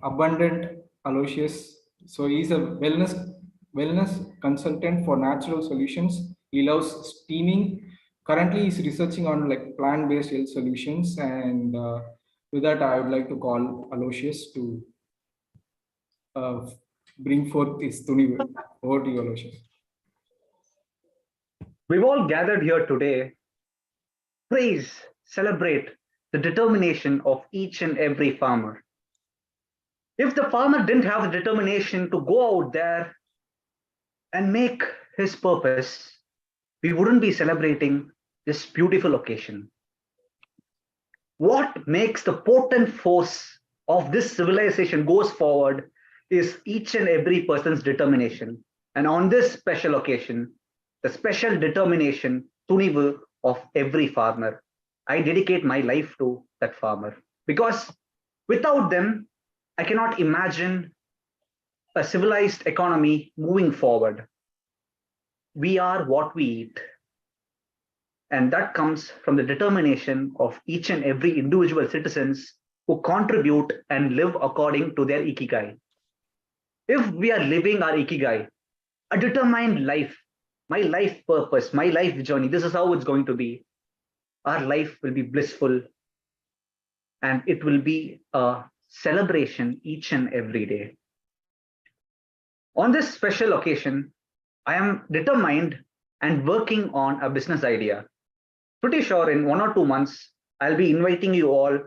Abundant Aloysius. So he's a wellness consultant for natural solutions. He loves steaming. Currently, he's researching on like plant-based health solutions, and with that, I would like to call Aloysius to bring forth his Tunivu. Over to you, Aloysius. We've all gathered here today. Praise, celebrate the determination of each and every farmer. If the farmer didn't have the determination to go out there and make his purpose, we wouldn't be celebrating this beautiful occasion. What makes the potent force of this civilization goes forward is each and every person's determination. And on this special occasion, the special determination, Tunivu, of every farmer, I dedicate my life to that farmer. Because without them, I cannot imagine a civilized economy moving forward. We are what we eat. And that comes from the determination of each and every individual citizens who contribute and live according to their ikigai. If we are living our ikigai, a determined life, my life purpose, my life journey, this is how it's going to be. Our life will be blissful, and it will be a celebration each and every day. On this special occasion, I am determined and working on a business idea. Pretty sure in 1 or 2 months, I'll be inviting you all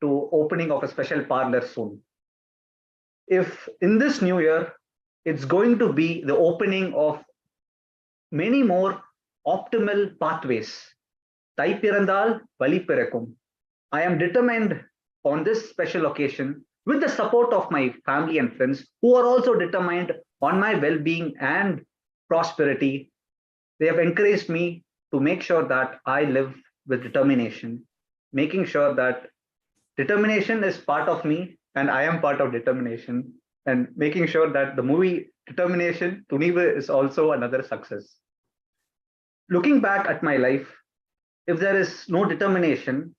to opening of a special parlor soon. If in this new year, it's going to be the opening of many more optimal pathways. Thai pirandal, vali pirakum. I am determined on this special occasion with the support of my family and friends who are also determined on my well-being and prosperity. They have encouraged me to make sure that I live with determination, making sure that determination is part of me and I am part of determination, and making sure that the movie Determination Tunivu is also another success. Looking back at my life, if there is no determination,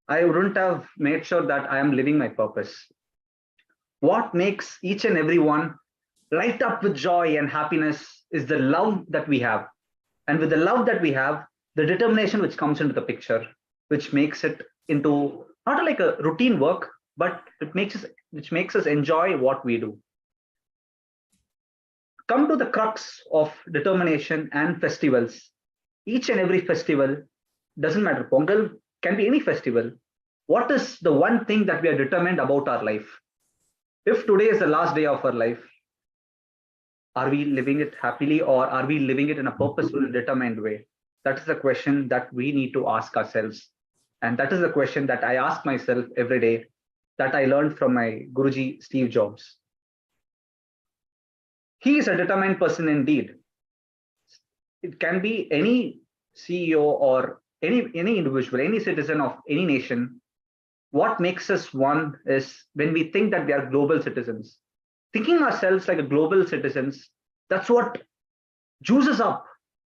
I wouldn't have made sure that I am living my purpose. What makes each and every one light up with joy and happiness is the love that we have. And with the love that we have, the determination which comes into the picture, which makes it into not like a routine work, but which makes us enjoy what we do. Come to the crux of determination and festivals. Each and every festival, doesn't matter, Pongal can be any festival. What is the one thing that we are determined about our life? If today is the last day of our life, are we living it happily, or are we living it in a purposeful, determined way? That is the question that we need to ask ourselves. And that is the question that I ask myself every day, that I learned from my Guruji, Steve Jobs. He is a determined person indeed. It can be any CEO or any individual, any citizen of any nation. What makes us one is when we think that we are global citizens. Thinking ourselves like a global citizens, that's what juices up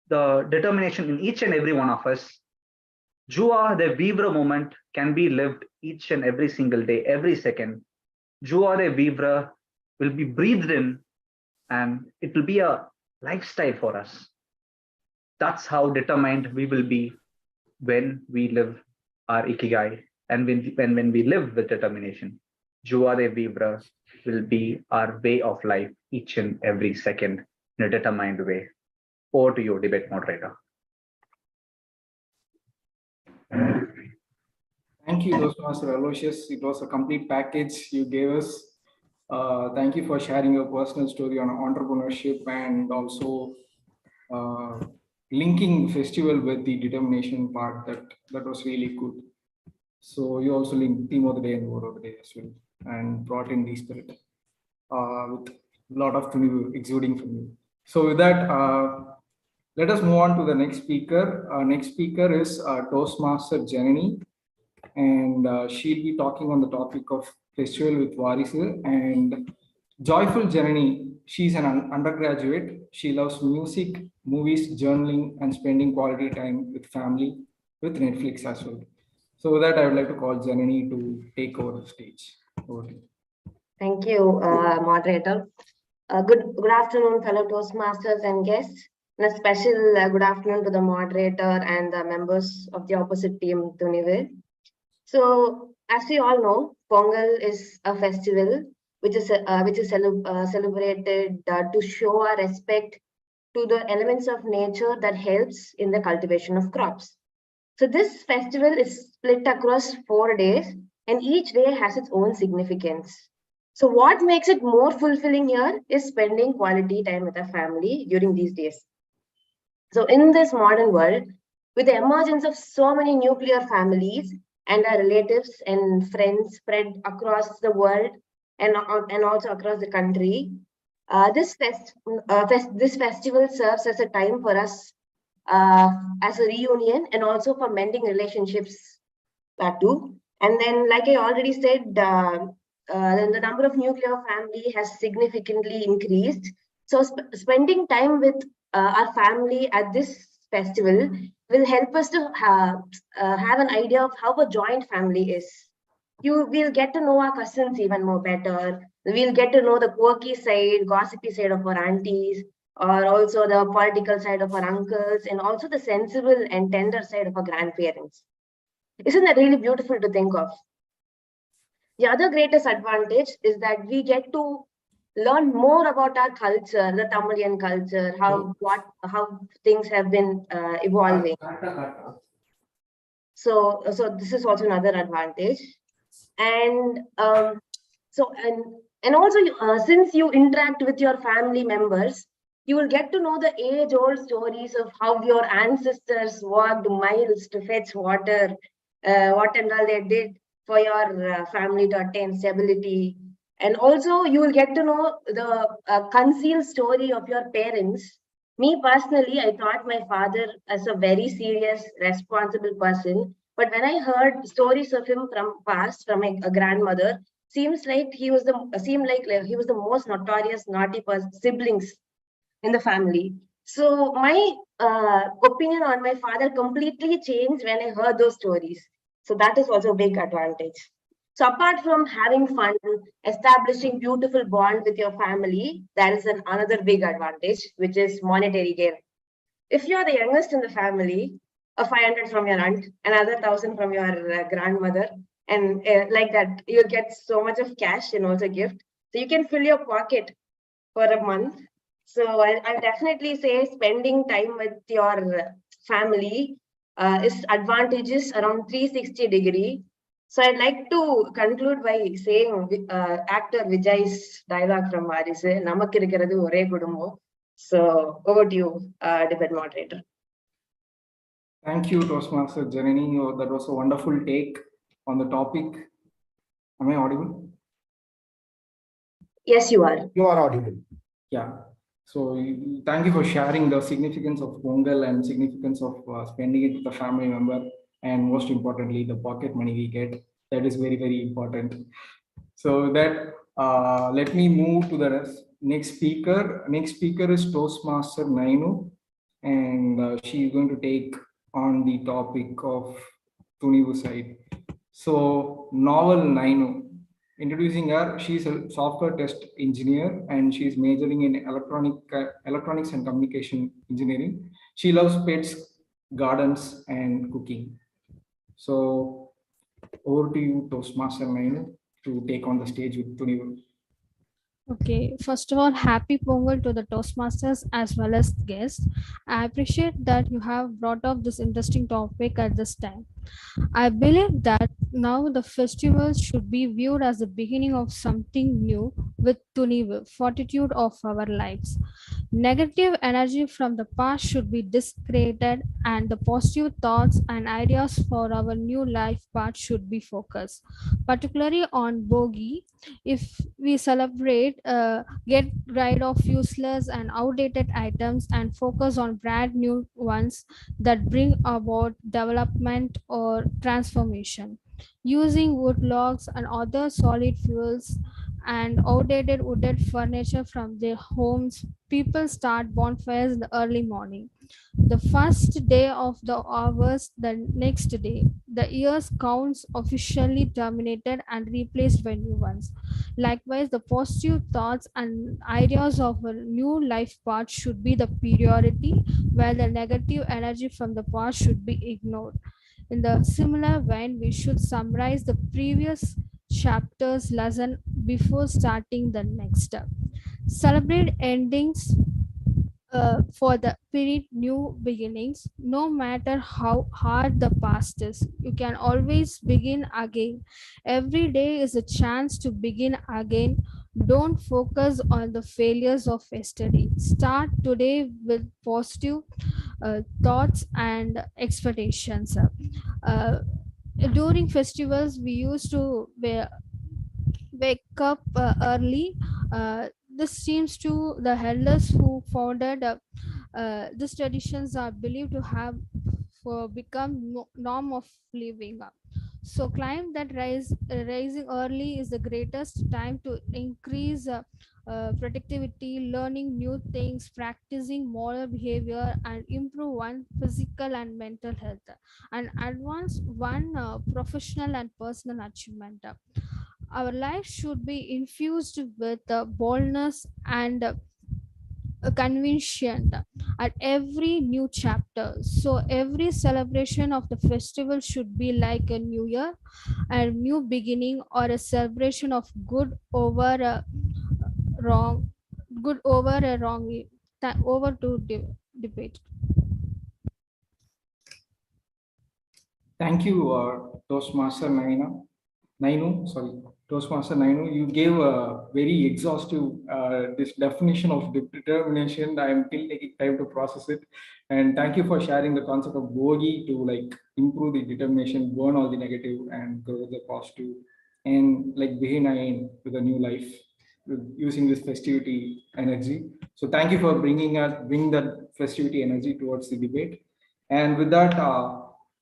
the determination in each and every one of us. Joie de vivre moment can be lived each and every single day, every second. Joie de vivre will be breathed in, and it will be a lifestyle for us. That's how determined we will be when we live our ikigai, and when we live with determination. Joie de vivre will be our way of life each and every second in a determined way. Over to you, debate moderator. Thank you, Toastmaster Aloysius. It was a complete package you gave us. Thank you for sharing your personal story on entrepreneurship, and also linking festival with the determination part. That was really good. So you also linked theme of the day and word of the day as well, and brought in the spirit with a lot of exuding from you. So with that, let us move on to the next speaker. Next speaker is Toastmaster Janani, and she'll be talking on the topic of festival with Varisu and Joyful Janani. She's an undergraduate. She loves music, movies, journaling, and spending quality time with family, with Netflix as well. So with that, I would like to call Janani to take over the stage. Over to you. Thank you, moderator. Good afternoon, fellow Toastmasters and guests. And a special good afternoon to the moderator and the members of the opposite team, Tunivu. So, as we all know, Pongal is a festival which is celebrated to show our respect to the elements of nature that helps in the cultivation of crops. So this festival is split across 4 days, and each day has its own significance. So what makes it more fulfilling here is spending quality time with our family during these days. So in this modern world, with the emergence of so many nuclear families and our relatives and friends spread across the world and also across the country, this festival serves as a time for us as a reunion, and also for mending relationships too. And then, like I already said, then the number of nuclear family has significantly increased. So spending time with our family at this festival will help us to have an idea of how a joint family is. We'll get to know our cousins even more better. We'll get to know the quirky side, gossipy side of our aunties, or also the political side of our uncles, and also the sensible and tender side of our grandparents. Isn't that really beautiful to think of? The other greatest advantage is that we get to learn more about our culture, the Tamilian culture, how things have been evolving. So this is also another advantage. And also since you interact with your family members, you will get to know the age-old stories of how your ancestors walked miles to fetch water, what and all they did. for your family to attain stability. And also you will get to know the concealed story of your parents. Me personally, I thought my father as a very serious, responsible person. But when I heard stories of him from past, from a grandmother, seemed like he was the most notorious naughty siblings in the family. So my opinion on my father completely changed when I heard those stories. So that is also a big advantage. So apart from having fun, establishing beautiful bond with your family, there is another big advantage, which is monetary gain. If you are the youngest in the family, a 500 from your aunt, another 1,000 from your grandmother, and like that, you get so much of cash and also gift. So you can fill your pocket for a month. So I'll definitely say spending time with your family is advantages around 360-degree. So I'd like to conclude by saying actor Vijay's dialogue from Vaarisu, "Namakku irukkirathu ore kudumbam." So over to you, debate moderator. Thank you, Toastmaster Janani. That was a wonderful take on the topic. Am I audible? Yes, you are. You are audible. Yeah. So thank you for sharing the significance of Pongal and significance of spending it with a family member, and most importantly, the pocket money we get. That is very, very important. So that let me move to the next speaker. Next speaker is Toastmaster Nainu, and she is going to take on the topic of Tunivu side. So novel Nainu. Introducing her, she's a software test engineer and she's majoring in electronics and communication engineering. She loves pets, gardens, and cooking. So over to you, Toastmaster Nainu, to take on the stage with Tunivu. Okay, first of all, happy Pongal to the Toastmasters as well as guests. I appreciate that you have brought up this interesting topic at this time. I believe that now the festivals should be viewed as the beginning of something new with Tunivu, fortitude of our lives. Negative energy from the past should be discredited and the positive thoughts and ideas for our new life path should be focused, particularly on Bogi. If we celebrate, get rid of useless and outdated items and focus on brand new ones that bring about development or transformation. Using wood logs and other solid fuels and outdated wooden furniture from their homes, people start bonfires in the early morning. The first day of the hours, the next day, the year's counts officially terminated and replaced by new ones. Likewise, the positive thoughts and ideas of a new life path should be the priority, while the negative energy from the past should be ignored. In the similar vein, we should summarize the previous chapter's lesson before starting the next. Celebrate endings for the period new beginnings. No matter how hard the past is, you can always begin again. Every day is a chance to begin again. Don't focus on the failures of yesterday. Start today with positive thoughts and expectations. During festivals, we used to wake up early. This seems to the elders who founded these traditions are believed to have become norm of living. So climb that rising early is the greatest time to increase productivity, learning new things, practicing moral behavior, and improve one physical and mental health, and advance one professional and personal achievement. Our life should be infused with boldness and conviction at every new chapter. So every celebration of the festival should be like a new year, a new beginning, or a celebration of good over a wrong, good over a wrong. Over to debate. Thank you, Toastmaster Naina. Nainu, sorry, Toastmaster Nainu, you gave a very exhaustive this definition of determination. I am still taking time to process it. And thank you for sharing the concept of bogi to like improve the determination, burn all the negative and grow the positive, and like begin with a new life with using this festivity energy. So thank you for bringing that festivity energy towards the debate. And with that,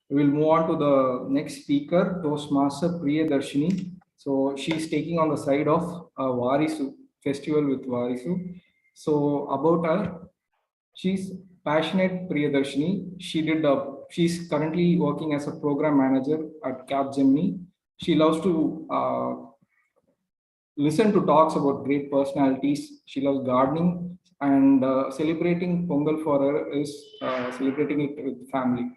we'll move on to the next speaker, Toastmaster Priyadarshini. So she's taking on the side of Varisu, festival with Varisu. So about her, she's passionate Priyadarshini. She's currently working as a program manager at Capgemini. She loves to listen to talks about great personalities. She loves gardening, and celebrating Pongal for her is celebrating it with family.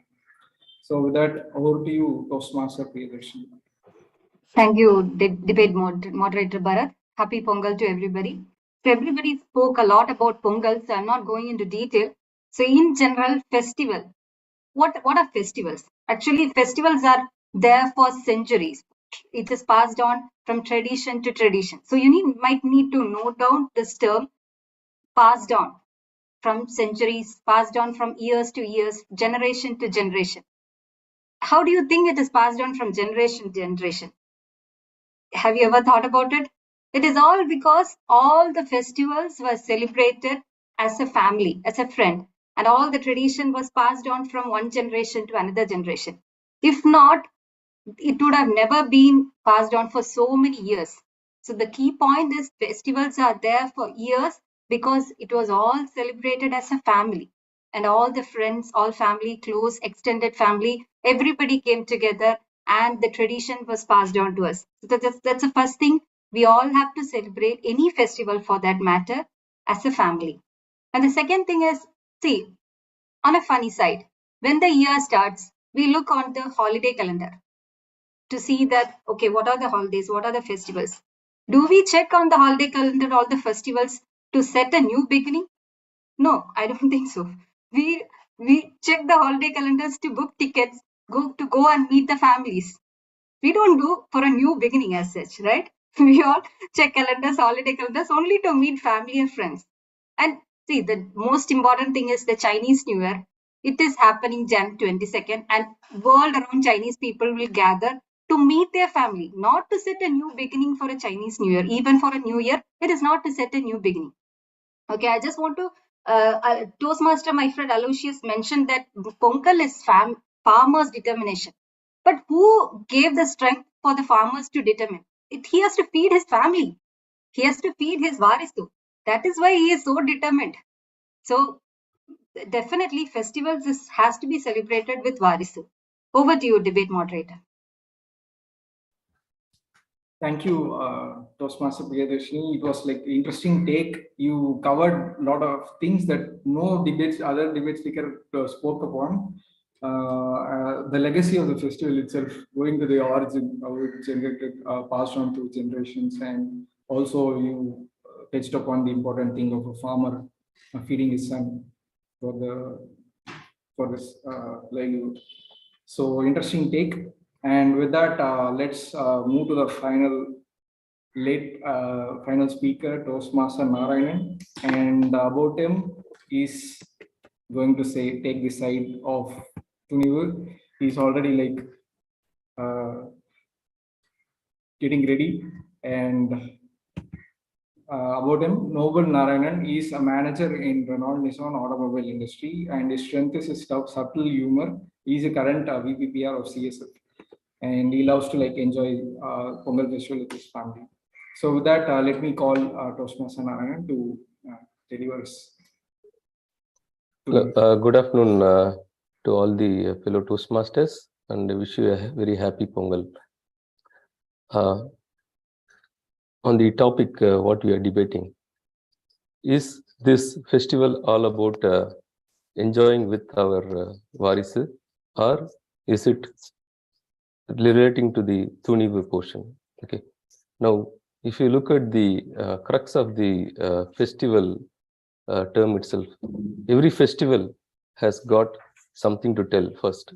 So with that, over to you, Toastmaster Priyadarshini. Thank you, debate moderator Bharat. Happy Pongal to everybody. So everybody spoke a lot about Pongal, so I'm not going into detail. So in general, festival. What are festivals? Actually, festivals are there for centuries. It is passed on from tradition to tradition. So you might need to note down this term, passed on from centuries, passed on from years to years, generation to generation. How do you think it is passed on from generation to generation? Have you ever thought about it? It is all because all the festivals were celebrated as a family, as a friend, and all the tradition was passed on from one generation to another generation. If not, it would have never been passed on for so many years. So the key point is festivals are there for years because it was all celebrated as a family, and all the friends, all family, close, extended family, everybody came together and the tradition was passed on to us. So that's the first thing. We all have to celebrate any festival for that matter as a family. And the second thing is, see, on a funny side, when the year starts, we look on the holiday calendar to see that, okay, what are the holidays? What are the festivals? Do we check on the holiday calendar all the festivals to set a new beginning? No, I don't think so. We check the holiday calendars to book tickets, go and meet the families. We don't go for a new beginning as such, right? We all check calendars, holiday calendars only to meet family and friends. And see, the most important thing is the Chinese New Year. It is happening Jan 22nd, and world around Chinese people will gather to meet their family, not to set a new beginning for a Chinese New Year. Even for a new year, it is not to set a new beginning. Okay, I just want to Toastmaster, my friend Aloysius mentioned that Pongal is farmers' determination. But who gave the strength for the farmers to determine? He has to feed his family. He has to feed his varisu. That is why he is so determined. So definitely festivals has to be celebrated with varisu. Over to you, debate moderator. Thank you, Toastmaster Priyadarshini. It was like interesting take. You covered a lot of things that other debate speaker spoke upon. The legacy of the festival itself, going to the origin, how it generated, passed on through generations, and also you touched upon the important thing of a farmer feeding his son for this livelihood. So interesting take. And with that, let's move to the final speaker, Toastmaster Narayanan. And about him, he's going to take the side of Tunivu. He's already getting ready. And about him, Noble Narayanan is a manager in Renault Nissan automobile industry, and his strength is his subtle humor. He's a current VPPR of CSF, and he loves to enjoy Pongal festival with his family. So with that, let me call Toastmaster Narayanan to deliver us. Good afternoon to all the fellow Toastmasters, and I wish you a very happy Pongal. On the topic what we are debating, is this festival all about enjoying with our varisu, or is it relating to the Tunivu portion? Okay. Now, if you look at the crux of the festival term itself, every festival has got something to tell first.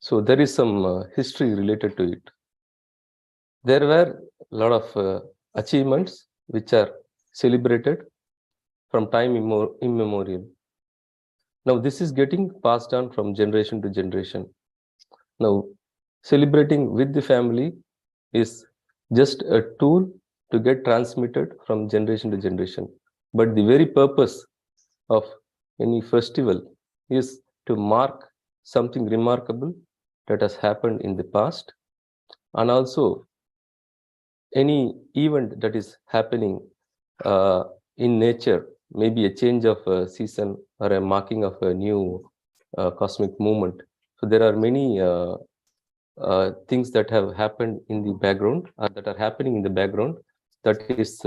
So there is some history related to it. there were a lot of achievements which are celebrated from time immemorial. Now, this is getting passed on from generation to generation. Now, celebrating with the family is just a tool to get transmitted from generation to generation. But the very purpose of any festival is to mark something remarkable that has happened in the past, and also any event that is happening in nature, maybe a change of a season or a marking of a new cosmic movement. So there are many things that have happened in the background, that are happening in the background, that is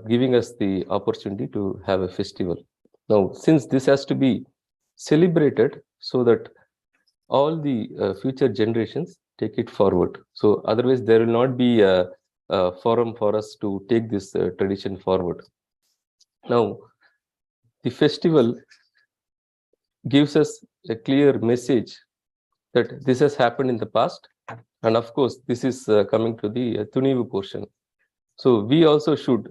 giving us the opportunity to have a festival. Now, since this has to be celebrated so that all the future generations take it forward. So otherwise there will not be a forum for us to take this tradition forward. Now, the festival gives us a clear message that this has happened in the past, and of course this is coming to the Tunivu portion. So we also should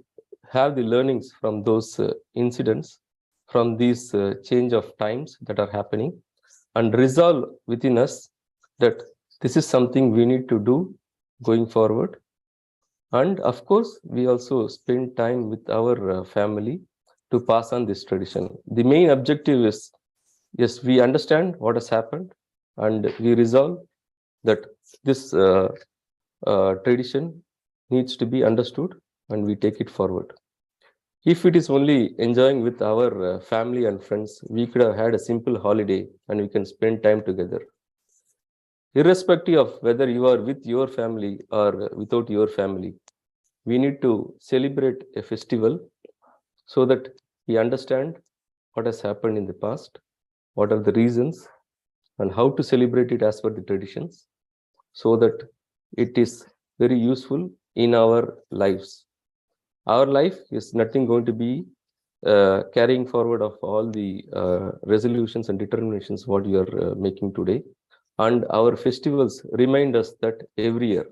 have the learnings from those incidents, from these change of times that are happening, and resolve within us that this is something we need to do going forward. And of course, we also spend time with our family to pass on this tradition. The main objective is, yes, we understand what has happened and we resolve that this tradition needs to be understood and we take it forward. If it is only enjoying with our family and friends, we could have had a simple holiday and we can spend time together. Irrespective of whether you are with your family or without your family, we need to celebrate a festival so that we understand what has happened in the past, what are the reasons, and how to celebrate it as per the traditions, so that it is very useful in our lives. Our life is nothing going to be carrying forward of all the resolutions and determinations what you are making today. And our festivals remind us that every year,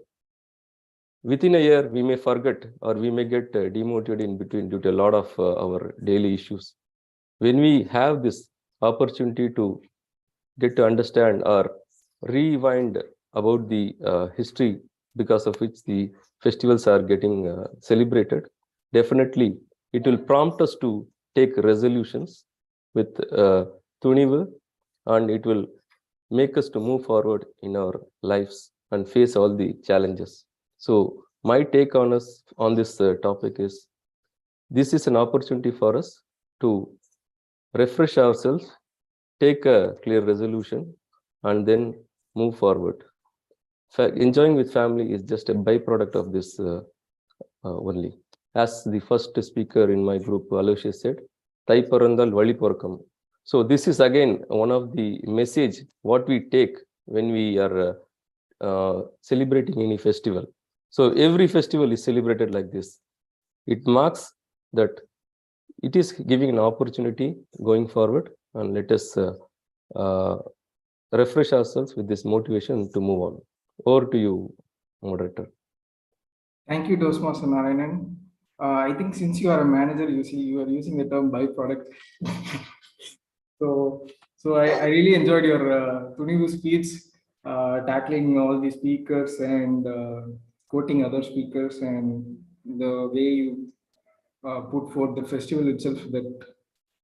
within a year, we may forget or we may get demotivated in between due to a lot of our daily issues. When we have this opportunity to get to understand or rewind about the history because of which the festivals are getting celebrated, definitely it will prompt us to take resolutions with Tunivu, and it will make us to move forward in our lives and face all the challenges. So my take on this topic is, this is an opportunity for us to refresh ourselves, take a clear resolution, and then move forward. Enjoying with family is just a byproduct of this only. As the first speaker in my group, Aloysius, said, Thai Parandal Vali Porkam. So this is again one of the message what we take when we are celebrating any festival. So every festival is celebrated like this. It marks that it is giving an opportunity going forward, and let us refresh ourselves with this motivation to move on. Over to you, moderator. Thank you, Toastmaster Narayanan. I think since you are a manager, you are using the term byproduct. So I really enjoyed your Tunivu speech, tackling all the speakers and quoting other speakers, and the way you put forth the festival itself, that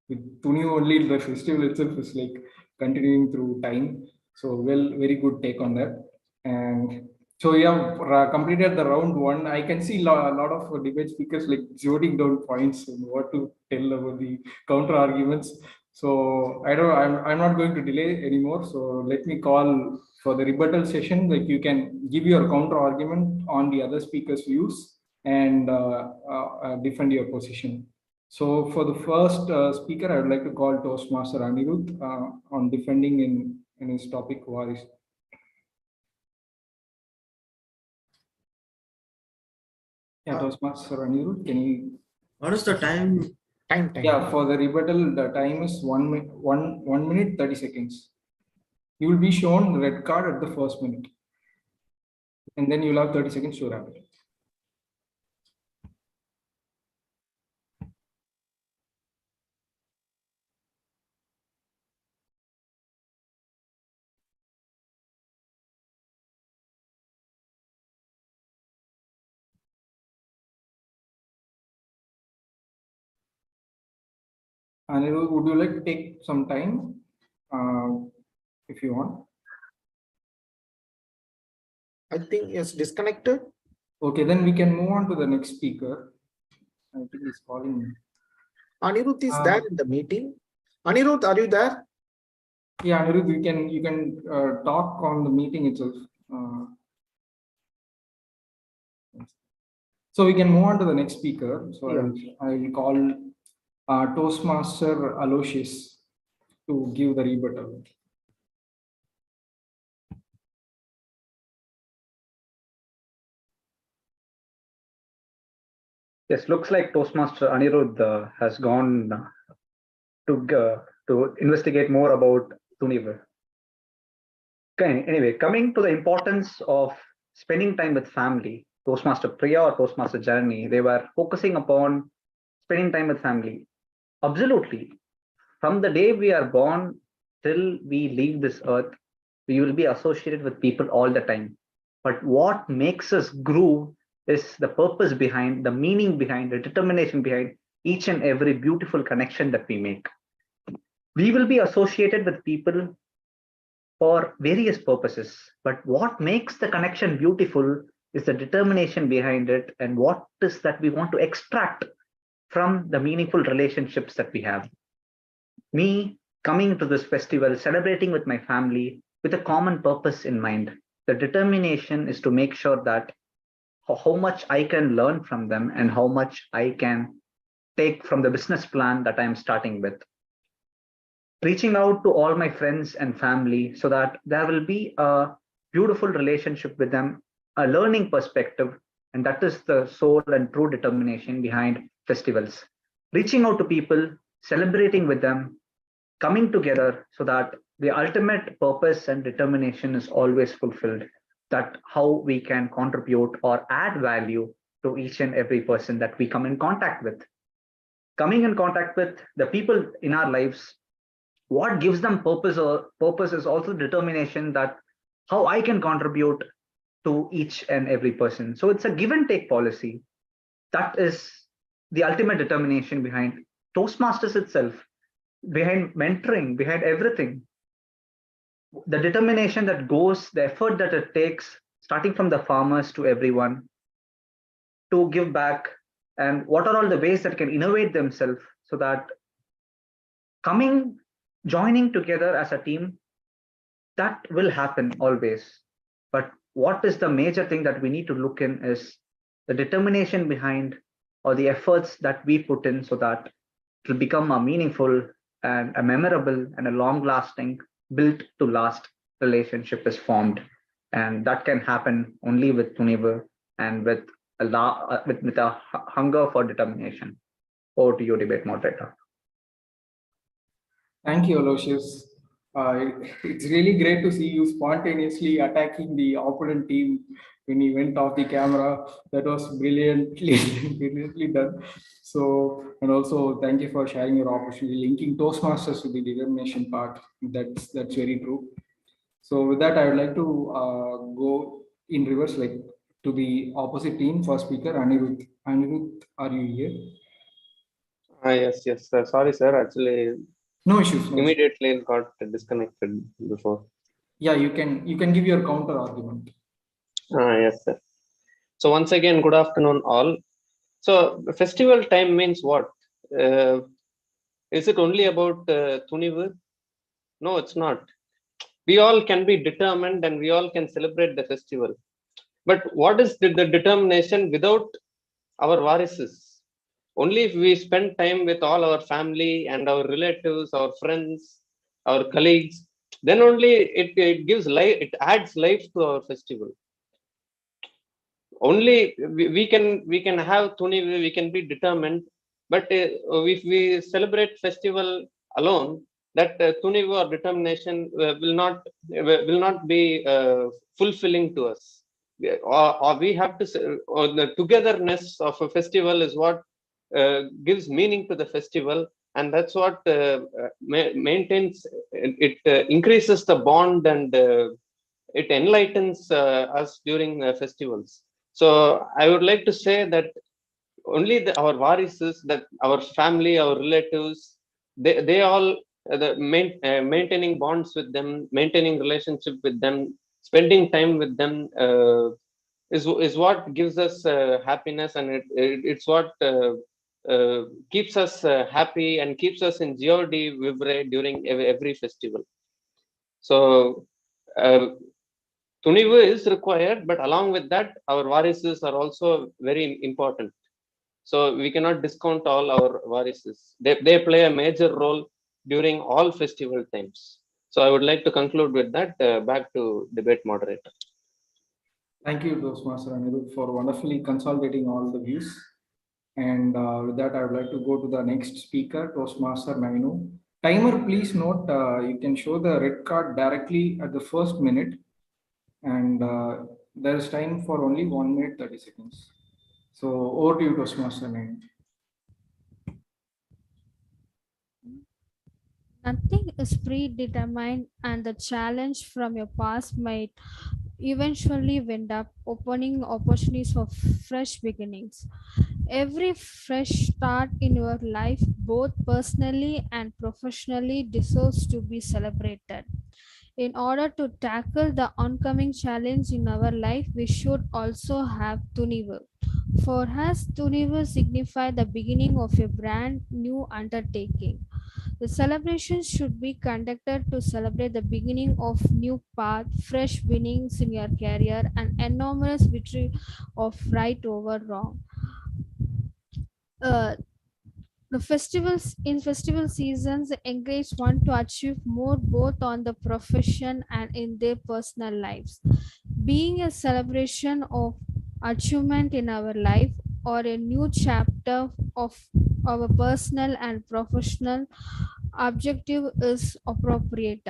with Tunivu only, the festival itself is like continuing through time. So very good take on that. And so we have completed the round one. I can see a lot of debate speakers like jotting down points and what to tell about the counter arguments. So I'm not going to delay anymore. So let me call for the rebuttal session. Like, you can give your counter argument on the other speaker's views and defend your position. So for the first speaker, I would like to call Toastmaster Anirudh on defending in his topic, Waris. Yeah, Toastmaster Anirudh, can you? What is the time? Time. Yeah, for the rebuttal, the time is 1 minute 30 seconds. You will be shown the red card at the first minute. and then you'll have 30 seconds to wrap it. Anirudh, would you like to take some time if you want? I think it's disconnected. Okay, then we can move on to the next speaker. I think he's calling me. Anirudh is there in the meeting. Anirudh, are you there? Yeah, Anirudh, you can talk on the meeting itself. So we can move on to the next speaker. So yeah. I will call Toastmaster Aloysius to give the rebuttal. Yes, looks like Toastmaster Anirudh has gone to investigate more about Tuniva. Okay, anyway, coming to the importance of spending time with family, Toastmaster Priya or Toastmaster Janani, they were focusing upon spending time with family. Absolutely. From the day we are born till we leave this earth, we will be associated with people all the time. But what makes us grow is the purpose behind, the meaning behind, the determination behind each and every beautiful connection that we make. We will be associated with people for various purposes, but what makes the connection beautiful is the determination behind it and what is that we want to extract from the meaningful relationships that we have. Me coming to this festival, celebrating with my family with a common purpose in mind. The determination is to make sure that how much I can learn from them and how much I can take from the business plan that I'm starting with. Reaching out to all my friends and family so that there will be a beautiful relationship with them, a learning perspective, and that is the soul and true determination behind festivals. Reaching out to people, celebrating with them, coming together so that the ultimate purpose and determination is always fulfilled, that how we can contribute or add value to each and every person that we come in contact with. Coming in contact with the people in our lives, what gives them purpose is also determination that how I can contribute to each and every person. So it's a give and take policy. That is the ultimate determination behind Toastmasters itself, behind mentoring, behind everything. The determination that goes, the effort that it takes, starting from the farmers to everyone, to give back, and what are all the ways that can innovate themselves so that joining together as a team, that will happen always. But what is the major thing that we need to look in is the determination behind or the efforts that we put in so that it will become a meaningful and a memorable and a long-lasting, built to last relationship is formed. And that can happen only with Tuniva and with a hunger for determination. Over to you, debate moderator. Thank you, Aloysius. It's really great to see you spontaneously attacking the opponent team when he went off the camera. That was brilliantly done. So, and also thank you for sharing your opportunity, linking Toastmasters to the determination part. That's very true. So with that, I would like to go in reverse, like to the opposite team for speaker, Anirudh. Anirudh, are you here? Yes. Sorry, sir. Actually, no issues. Immediately it got disconnected before. Yeah, you can give your counter argument. Yes, sir. So once again, good afternoon, all. So festival time means what? Is it only about Tunivu? No, it's not. We all can be determined and we all can celebrate the festival. But what is the determination without our varices? Only if we spend time with all our family and our relatives, our friends, our colleagues, then only it gives life, it adds life to our festival. Only we can have Tunivu, we can be determined, but if we celebrate festival alone, that Tunivu or determination will not be fulfilling to us. or we have to say, or the togetherness of a festival is what gives meaning to the festival, and that's what maintains it, increases the bond, and it enlightens us during festivals. So I would like to say that only our varices, that our family, our relatives, they all maintaining bonds with them, maintaining relationship with them, spending time with them is what gives us happiness, and it's what keeps us happy and keeps us in Geordie Vibre during every festival. So Tunivu is required, but along with that, our varices are also very important. So we cannot discount all our varices. They play a major role during all festival times. So I would like to conclude with that. Back to debate moderator. Thank you, Toastmaster Anirudh, for wonderfully consolidating all the views. And with that, I would like to go to the next speaker, Toastmaster Nainu. Timer, please note, you can show the red card directly at the first minute. And there is time for only 1 minute, 30 seconds. So over to you, Toastmaster Nainu. Nothing is predetermined, and the challenge from your past might eventually wind up opening opportunities for fresh beginnings. Every fresh start in your life, both personally and professionally, deserves to be celebrated. In order to tackle the oncoming challenge in our life, we should also have Tunivu. For us, Tunivu signifies the beginning of a brand new undertaking. The celebration should be conducted to celebrate the beginning of new path, fresh winnings in your career, and enormous victory of right over wrong. Uh, the festivals in festival seasons encourage one to achieve more both on the profession and in their personal lives. Being a celebration of achievement in our life or a new chapter of our personal and professional objective is appropriate.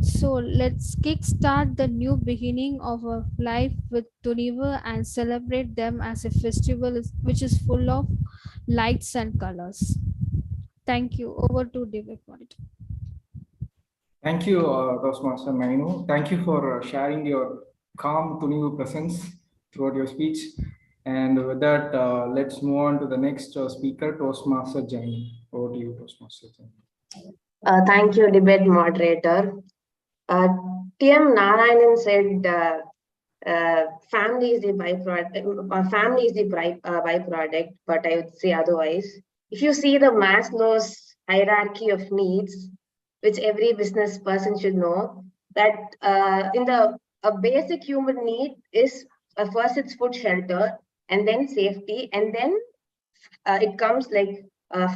So let's kickstart the new beginning of our life with Tuniva and celebrate them as a festival which is full of lights and colors. Thank you. Over to David Point. Thank you, Toastmaster Nainu. Thank you for sharing your calm Tunivu presence throughout your speech. And with that, let's move on to the next speaker, Toastmaster Jaini. Over to you, Toastmaster Jaini. Thank you, debate moderator. T.M. Narayanan said family is the byproduct. Family is the byproduct, but I would say otherwise. If you see the Maslow's hierarchy of needs, which every business person should know, that a basic human need is first it's food, shelter, and then safety, and then it comes like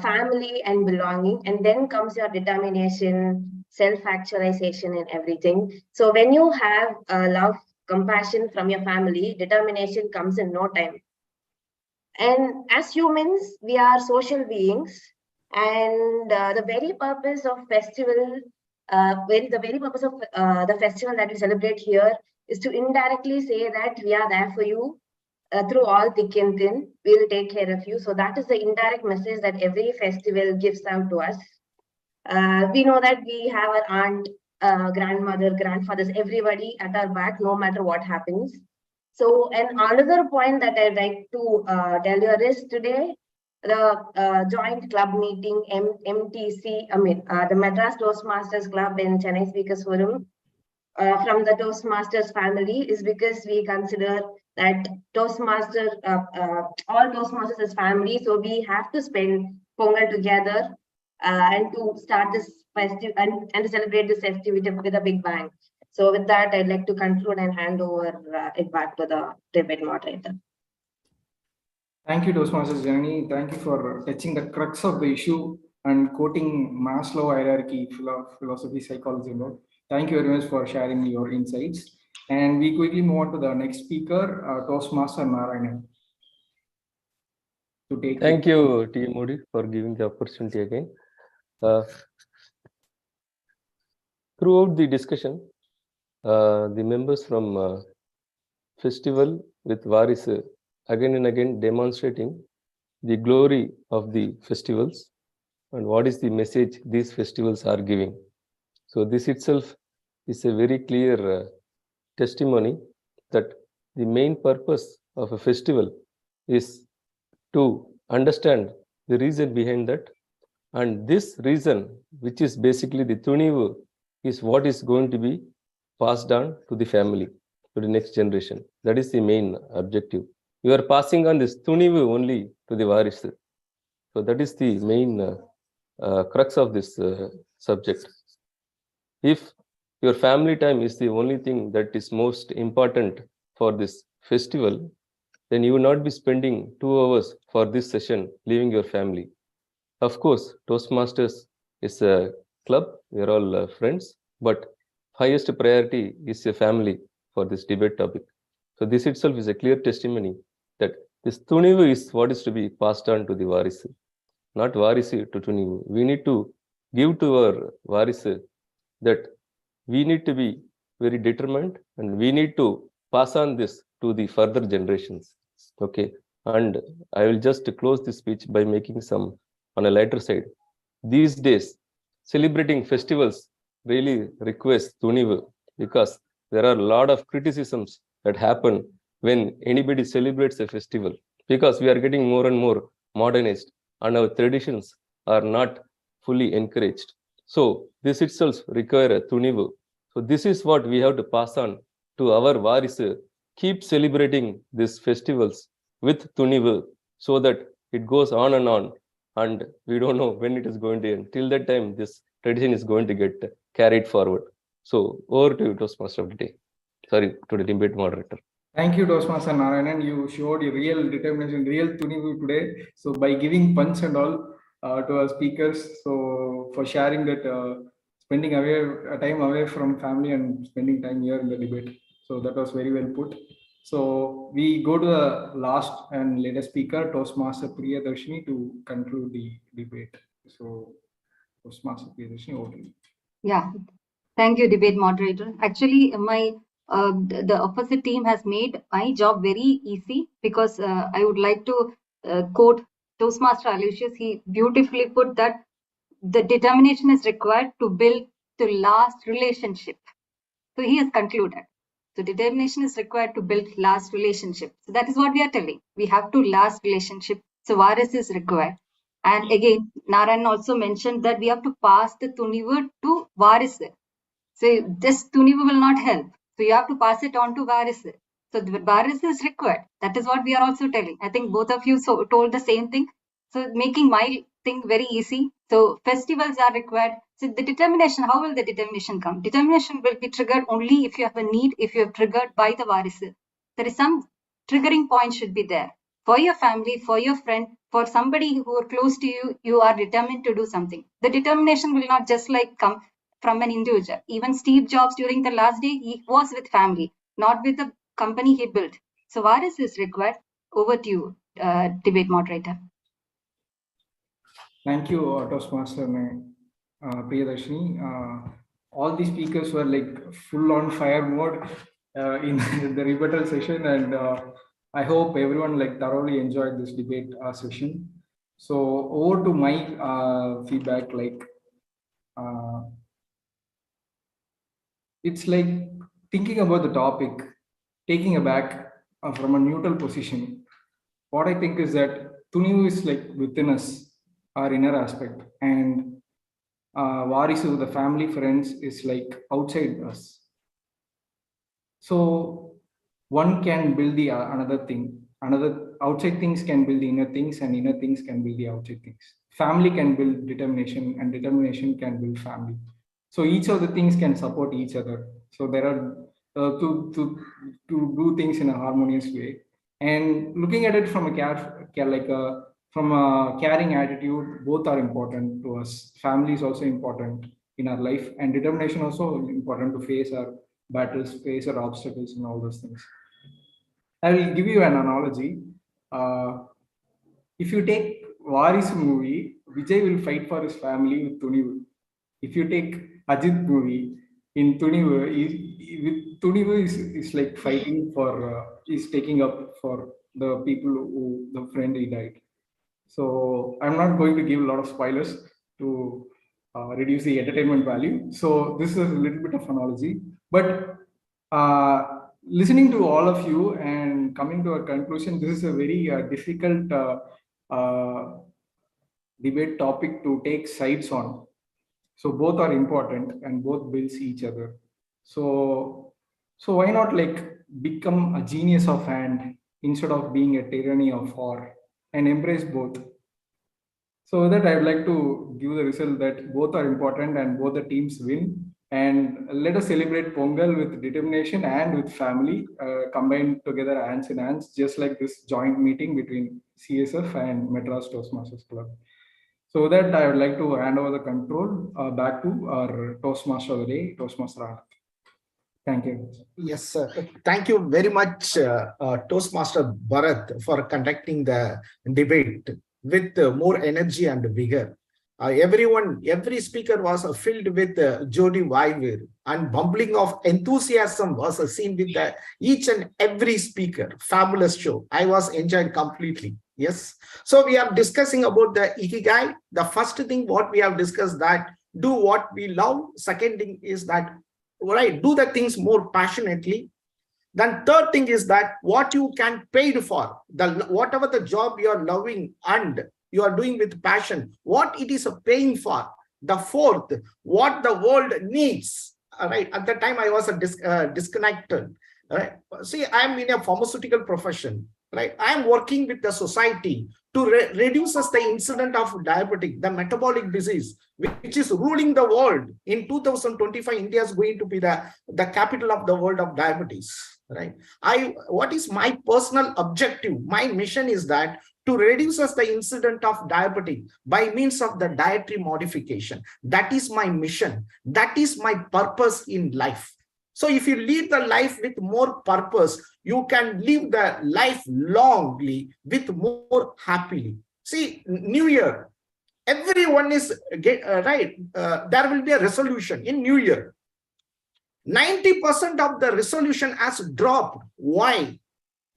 family and belonging, and then comes your determination, self-actualization, and everything. So when you have love, compassion from your family, determination comes in no time. And as humans, we are social beings, and the very purpose of festival, the very purpose of the festival that we celebrate here is to indirectly say that we are there for you through all thick and thin. We'll take care of you. So that is the indirect message that every festival gives out to us. We know that we have our aunt, grandmother, grandfathers, everybody at our back, no matter what happens. So, and another point that I'd like to tell you is today, the joint club meeting, MTC, the Madras Toastmasters Club in Chennai Speakers Forum, from the Toastmasters family, is because we consider that Toastmasters, all Toastmasters as family. So we have to spend Pongal together and to start this festival and to celebrate this festivity with a big bang. So with that, I'd like to conclude and hand over it back to the debate moderator. Thank you, Toastmasters Jaini. Thank you for touching the crux of the issue and quoting Maslow hierarchy, philosophy, psychology, and all. Thank you very much for sharing your insights. And we quickly move on to the next speaker, Toastmaster Narayanan. Thank you, T. Modi, for giving the opportunity again. Throughout the discussion, the members from festival with Varisu, again and again demonstrating the glory of the festivals and what is the message these festivals are giving. So this itself is a very clear testimony that the main purpose of a festival is to understand the reason behind that, and this reason, which is basically the Tunivu, is what is going to be passed on to the family, to the next generation. That is the main objective. You are passing on this Tunivu only to the Varisu. So that is the main crux of this subject. If your family time is the only thing that is most important for this festival, then you will not be spending 2 hours for this session leaving your family. Of course, Toastmasters is a club, we are all friends, but highest priority is your family for this debate topic. So this itself is a clear testimony that this Tunivu is what is to be passed on to the Varisu, not Varisu to Tunivu. We need to give to our Varisu that we need to be very determined and we need to pass on this to the further generations. Okay, and I will just close this speech by making some on a lighter side. These days, celebrating festivals really requires Tunivu, because there are a lot of criticisms that happen when anybody celebrates a festival, because we are getting more and more modernized and our traditions are not fully encouraged. So this itself requires a Tunivu. So this is what we have to pass on to our Varisu. Keep celebrating these festivals with Tunivu so that it goes on, and we don't know when it is going to end. Till that time, this tradition is going to get carried forward. So over to you, Toastmaster of the day. Sorry, to the debate moderator. Thank you, Toastmaster Narayanan. You showed your real determination, real Tunivu today. So by giving punch and all to our speakers, so for sharing that, spending time away from family and spending time here in the debate. So that was very well put. So we go to the last and latest speaker, Toastmaster Priyadarshini, to conclude the debate. So Toastmaster Priyadarshini, over to you. Yeah, thank you, debate moderator. Actually, the opposite team has made my job very easy, because I would like to quote Toastmaster Aloysius. He beautifully put that the determination is required to build to last relationship. So he has concluded. So determination is required to build last relationship. So that is what we are telling. We have to last relationship. So Varis is required. And again, Narayan also mentioned that we have to pass the Tunivu to Varis. So this Tunivu will not help. So you have to pass it on to Varis. So the Varis is required. That is what we are also telling. I think both of you told the same thing. So making my thing very easy. So festivals are required. So the determination, how will the determination come? Determination will be triggered only if you have a need, if you have triggered by the Varis. There is some triggering point should be there. For your family, for your friend, for somebody who are close to you, you are determined to do something. The determination will not just like come from an individual. Even Steve Jobs during the last day, he was with family, not with the company he built. So Varis is required. Over to you, debate moderator. Thank you, Toastmaster Priyadarshini. All the speakers were like full on fire mode in the rebuttal session, and I hope everyone like thoroughly enjoyed this debate session. So over to my feedback, like it's like thinking about the topic, taking aback from a neutral position. What I think is that Tunivu is like within us, our inner aspect, and Varisu, the family friends, is like outside us. So one can build the another thing. Another outside things can build the inner things, and inner things can build the outside things. Family can build determination, and determination can build family. So each of the things can support each other. So there are to do things in a harmonious way. And looking at it from a from a caring attitude, both are important to us. Family is also important in our life, and determination also important to face our battles, face our obstacles, and all those things. I will give you an analogy. If you take Varis movie, Vijay will fight for his family with Tunivu. If you take Ajit movie, in Tunivu, with Tunivu is like fighting for, is taking up for the people who, the friend he died. So I'm not going to give a lot of spoilers to reduce the entertainment value. So this is a little bit of analogy, but listening to all of you and coming to a conclusion, this is a very difficult debate topic to take sides on. So both are important and both builds each other. So why not like become a genius of hand instead of being a tyranny of or, and embrace both. So that I would like to give the result that both are important and both the teams win. And let us celebrate Pongal with determination and with family combined together hands in hands, just like this joint meeting between CSF and Madras Toastmasters Club. So that I would like to hand over the control back to our Toastmaster of the day, Toastmaster Anand. Thank you. Yes, sir. Thank you very much, Toastmaster Bharat, for conducting the debate with more energy and vigor. Every speaker was filled with Jodi Vaivir, and bumbling of enthusiasm was seen with each and every speaker. Fabulous show. I was enjoyed completely. Yes. So we are discussing about the Ikigai. The first thing what we have discussed, that do what we love. Second thing is that, right, do the things more passionately. Then third thing is that what you can pay for, whatever the job you are loving and you are doing with passion, what it is paying for. The fourth, what the world needs. Right. At the time I was disconnected. Right. See, I am in a pharmaceutical profession. Right. I am working with the society to reduce the incidence of diabetic, the metabolic disease, which is ruling the world. In 2025, India is going to be the capital of the world of diabetes. Right. What is my personal objective? My mission is that to reduce the incidence of diabetes by means of the dietary modification. That is my mission. That is my purpose in life. So if you live the life with more purpose, you can live the life longly with more happily. See, New Year, everyone is right. There will be a resolution in New Year. 90% of the resolution has dropped. Why?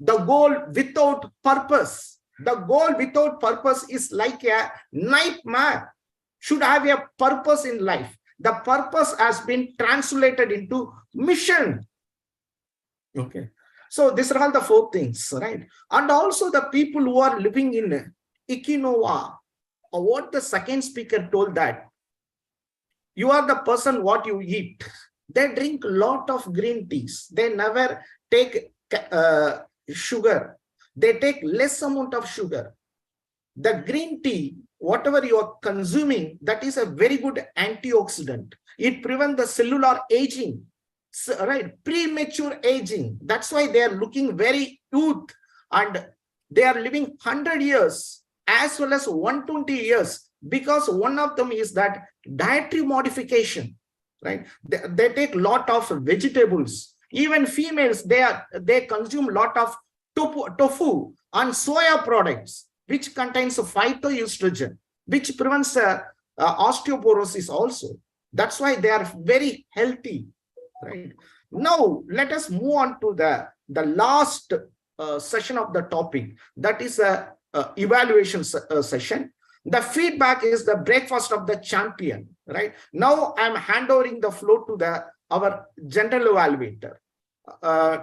The goal without purpose. The goal without purpose is like a nightmare. Should have a purpose in life. The purpose has been translated into mission. Okay. So these are all the four things, right? And also the people who are living in Ikinova, or what the second speaker told, that you are the person what you eat. They drink a lot of green teas. They never take sugar. They take less amount of sugar. The green tea, whatever you are consuming, that is a very good antioxidant. It prevents the cellular aging, right? Premature aging. That's why they are looking very youth, and they are living 100 years as well as 120 years, because one of them is that dietary modification, right? They take a lot of vegetables. Even females, they consume a lot of tofu and soya products, which contains phytoestrogen, which prevents osteoporosis also. That's why they are very healthy. Right. Now, let us move on to the last session of the topic. That is a evaluation session. The feedback is the breakfast of the champion. Right. Now, I'm handovering the floor to our general evaluator.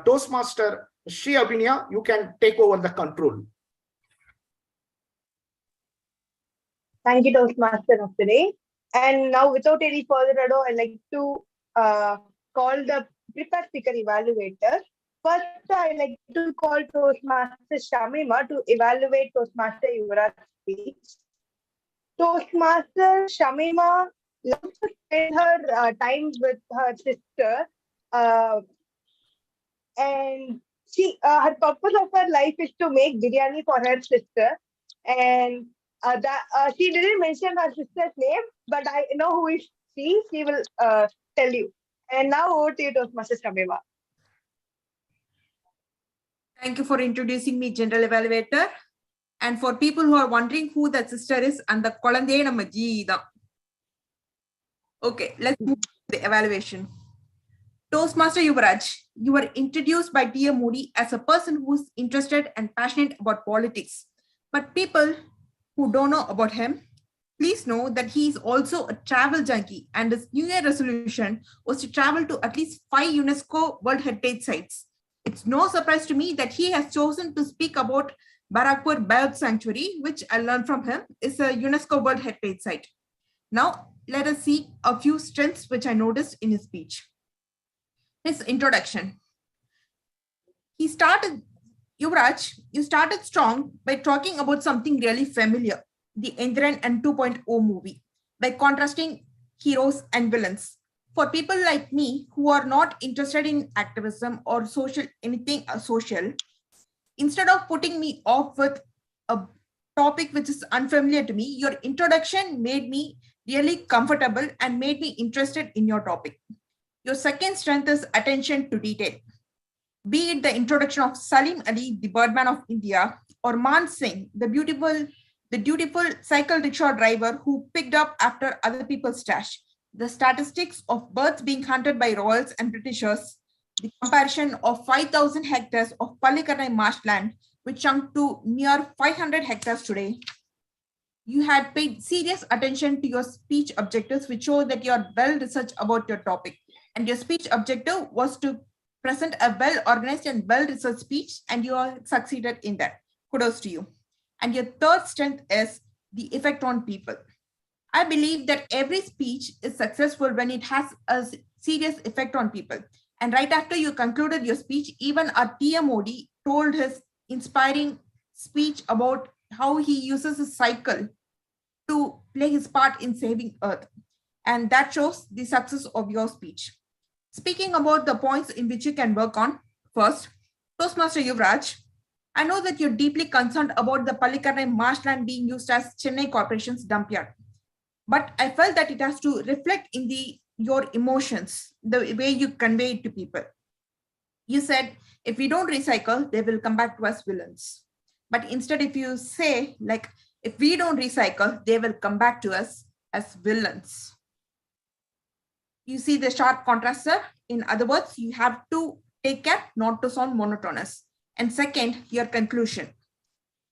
Toastmaster Shri Abhinaya, you can take over the control. Thank you, Toastmaster of the day. And now, without any further ado, I'd like to call the prepared speaker evaluator. First, I'd like to call Toastmaster Shamima to evaluate Toastmaster Yuvraj's speech. Toastmaster Shamima loves to spend her time with her sister, and she her purpose of her life is to make biryani for her sister, and she didn't mention her sister's name, but I know who is she. She will tell you. And now over to you, Toastmaster Shamima. Thank you for introducing me, General Evaluator. And for people who are wondering who that sister is, and the Kolandey Nama G. Okay, let's move to the evaluation. Toastmaster Yuvraj, you were introduced by Tia Moody as a person who's interested and passionate about politics. But people who don't know about him, please know that he is also a travel junkie, and his New Year resolution was to travel to at least 5 UNESCO World Heritage Sites. It's no surprise to me that he has chosen to speak about Barakpur Bird Sanctuary, which I learned from him is a UNESCO World Heritage Site. Now, let us see a few strengths which I noticed in his speech. His introduction. Yuvraj, you started strong by talking about something really familiar, the Indiran and 2.0 movie, by contrasting heroes and villains. For people like me who are not interested in activism or anything social, instead of putting me off with a topic which is unfamiliar to me, your introduction made me really comfortable and made me interested in your topic. Your second strength is attention to detail. Be it the introduction of Salim Ali, the Birdman of India, or Man Singh, the dutiful cycle rickshaw driver who picked up after other people's trash, the statistics of birds being hunted by royals and Britishers, the comparison of 5,000 hectares of Palikarnai marshland, which shrunk to near 500 hectares today. You had paid serious attention to your speech objectives, which show that you are well researched about your topic. And your speech objective was to present a well-organized and well-researched speech, and you are succeeded in that. Kudos to you. And your third strength is the effect on people. I believe that every speech is successful when it has a serious effect on people. And right after you concluded your speech, even our Tia Modi told his inspiring speech about how he uses his cycle to play his part in saving Earth. And that shows the success of your speech. Speaking about the points in which you can work on, first, Toastmaster Yuvraj, I know that you're deeply concerned about the Palikarnai marshland being used as Chennai Corporation's dump yard. But I felt that it has to reflect in your emotions, the way you convey it to people. You said, if we don't recycle, they will come back to us villains. But instead, if you say, like, if we don't recycle, they will come back to us as villains. You see the sharp contrast, sir? In other words, you have to take care not to sound monotonous. And second, your conclusion.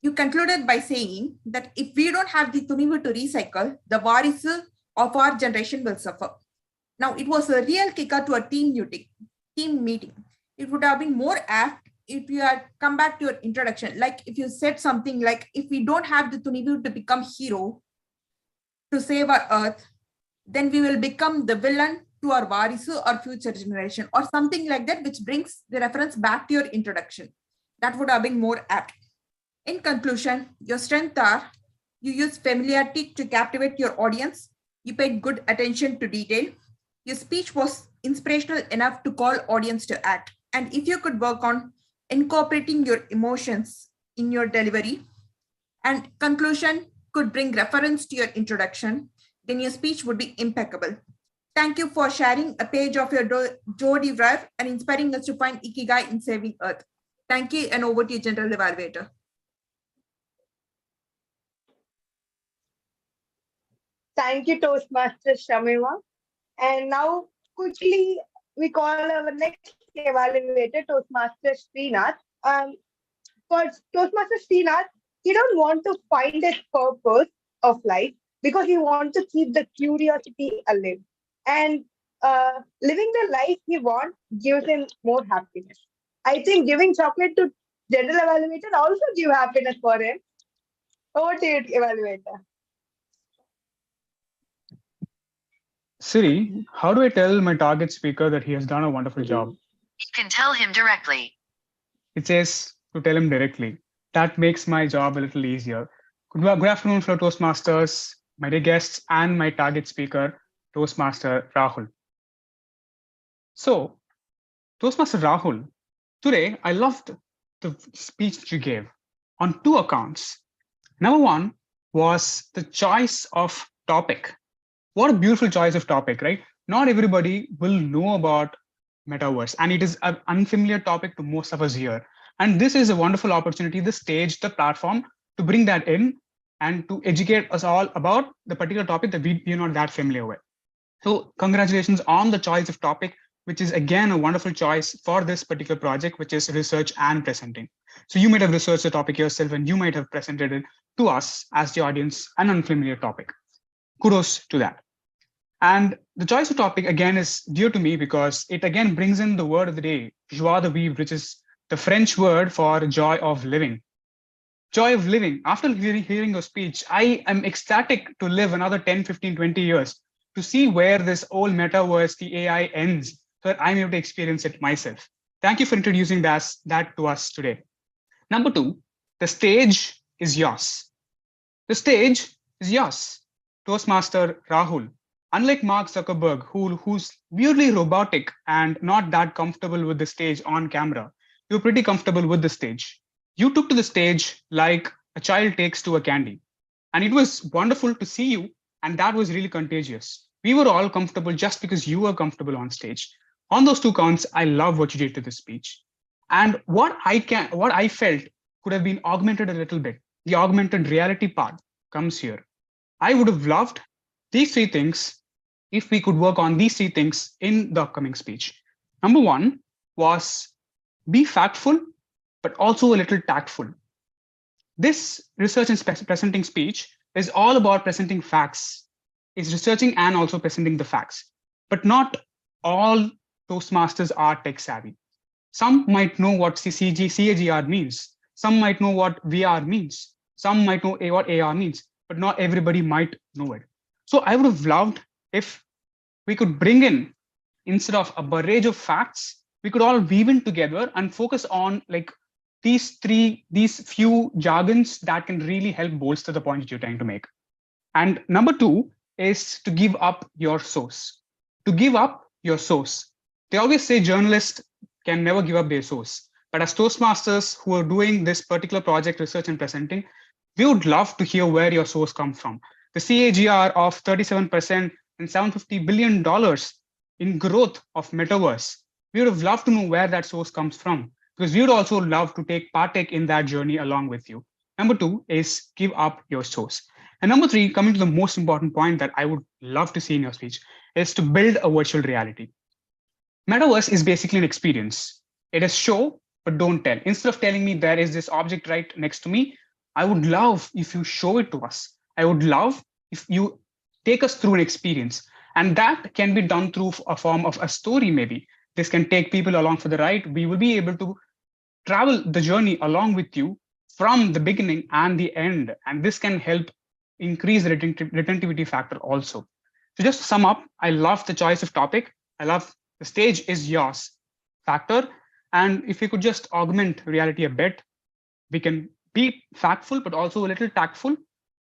You concluded by saying that if we don't have the tunivu to recycle, the varisu of our generation will suffer. Now, it was a real kicker to a team meeting. It would have been more apt if you had come back to your introduction. Like if you said something like, if we don't have the tunivu to become hero to save our earth, then we will become the villain to our varisu or future generation, or something like that, which brings the reference back to your introduction. That would have been more apt. In conclusion, your strengths are, you use familiarity to captivate your audience, you paid good attention to detail, your speech was inspirational enough to call audience to act, and if you could work on incorporating your emotions in your delivery, and conclusion could bring reference to your introduction, then your speech would be impeccable. Thank you for sharing a page of your Jodi Drive and inspiring us to find Ikigai in saving Earth. Thank you, and over to you, General Evaluator. Thank you, Toastmaster Shamima. And now, quickly, we call our next evaluator, Toastmaster Srinath. For Toastmaster Srinath, he don't want to find his purpose of life because he wants to keep the curiosity alive. And living the life he wants gives him more happiness. I think giving chocolate to general evaluator also gives happiness for him. Over to you, evaluator. Siri, how do I tell my target speaker that he has done a wonderful job? You can tell him directly. It says to tell him directly. That makes my job a little easier. Good afternoon, fellow Toastmasters, my dear guests, and my target speaker, Toastmaster Rahul. So, Toastmaster Rahul, today I loved the speech that you gave on two accounts. Number one was the choice of topic. What a beautiful choice of topic, right? Not everybody will know about metaverse, and it is an unfamiliar topic to most of us here. And this is a wonderful opportunity, the stage, the platform to bring that in and to educate us all about the particular topic that we are not that familiar with. So congratulations on the choice of topic. which is again a wonderful choice for this particular project, which is research and presenting. So you might have researched the topic yourself and you might have presented it to us as the audience, an unfamiliar topic. Kudos to that. And the choice of topic again is dear to me because it again brings in the word of the day, joie de vivre, which is the French word for joy of living. Joy of living. After hearing your speech, I am ecstatic to live another 10, 15, 20 years to see where this old metaverse, the AI ends, so that I'm able to experience it myself. Thank you for introducing that to us today. Number 2, the stage is yours. The stage is yours. Toastmaster Rahul. Unlike Mark Zuckerberg, who's weirdly robotic and not that comfortable with the stage on camera, you're pretty comfortable with the stage. You took to the stage like a child takes to a candy. And it was wonderful to see you, and that was really contagious. We were all comfortable just because you were comfortable on stage. On those 2 counts, I love what you did to the speech. And what I felt could have been augmented a little bit. The augmented reality part comes here. I would have loved these 3 things if we could work on these 3 things in the upcoming speech. Number 1 was be factful, but also a little tactful. This research and presenting speech is all about presenting facts. It's researching and also presenting the facts. But not all Toastmasters are tech savvy. Some might know what CAGR means. Some might know what VR means. Some might know what AR means, but not everybody might know it. So I would have loved if we could bring in, instead of a barrage of facts, we could all weave in together and focus on like these few jargons that can really help bolster the point that you're trying to make. And number 2 is to give up your source. To give up your source. They always say journalists can never give up their source. But as Toastmasters who are doing this particular project, research and presenting, we would love to hear where your source comes from. The CAGR of 37% and $750 billion in growth of metaverse. We would have loved to know where that source comes from, because we would also love to partake in that journey along with you. Number 2 is give up your source. And number 3, coming to the most important point that I would love to see in your speech, is to build a virtual reality. Metaverse is basically an experience. It is show, but don't tell. Instead of telling me there is this object right next to me, I would love if you show it to us. I would love if you take us through an experience. And that can be done through a form of a story, maybe. This can take people along for the ride. We will be able to travel the journey along with you from the beginning and the end. And this can help increase the retentivity factor also. So just to sum up, I love the choice of topic. I love the stage is yours factor. And if we could just augment reality a bit, we can be factful, but also a little tactful.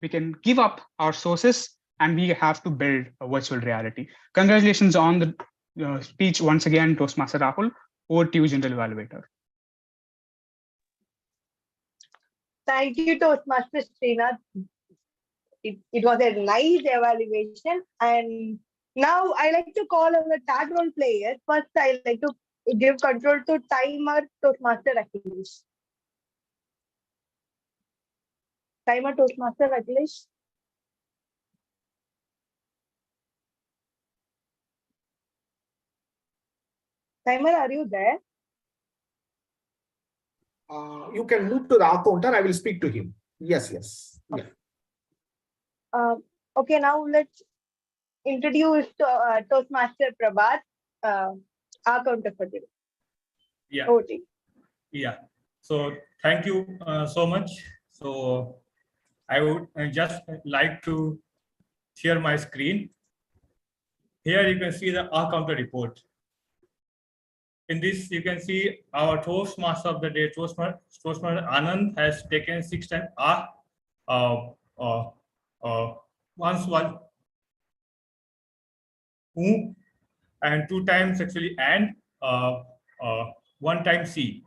We can give up our sources and we have to build a virtual reality. Congratulations on the speech once again, Toastmaster Rahul. Over to you, General Evaluator. Thank you, Toastmaster Srinath. It was a nice evaluation. And now I like to call on the tag role player. First, I like to give control to timer Toastmaster Achilles. Timer Toastmaster Achilles. Timer, are you there? You can move to the accountant. I will speak to him. Yes. Yeah. Okay, now let's introduce Toastmaster Prabhat, our counter for today. Yeah. Okay. Yeah. So thank you so much. So I would just like to share my screen. Here you can see the R counter report. In this, you can see our Toastmaster of the day, Toastmaster Anand, has taken 6 times R. Once was who, and 2 times actually and 1 time C.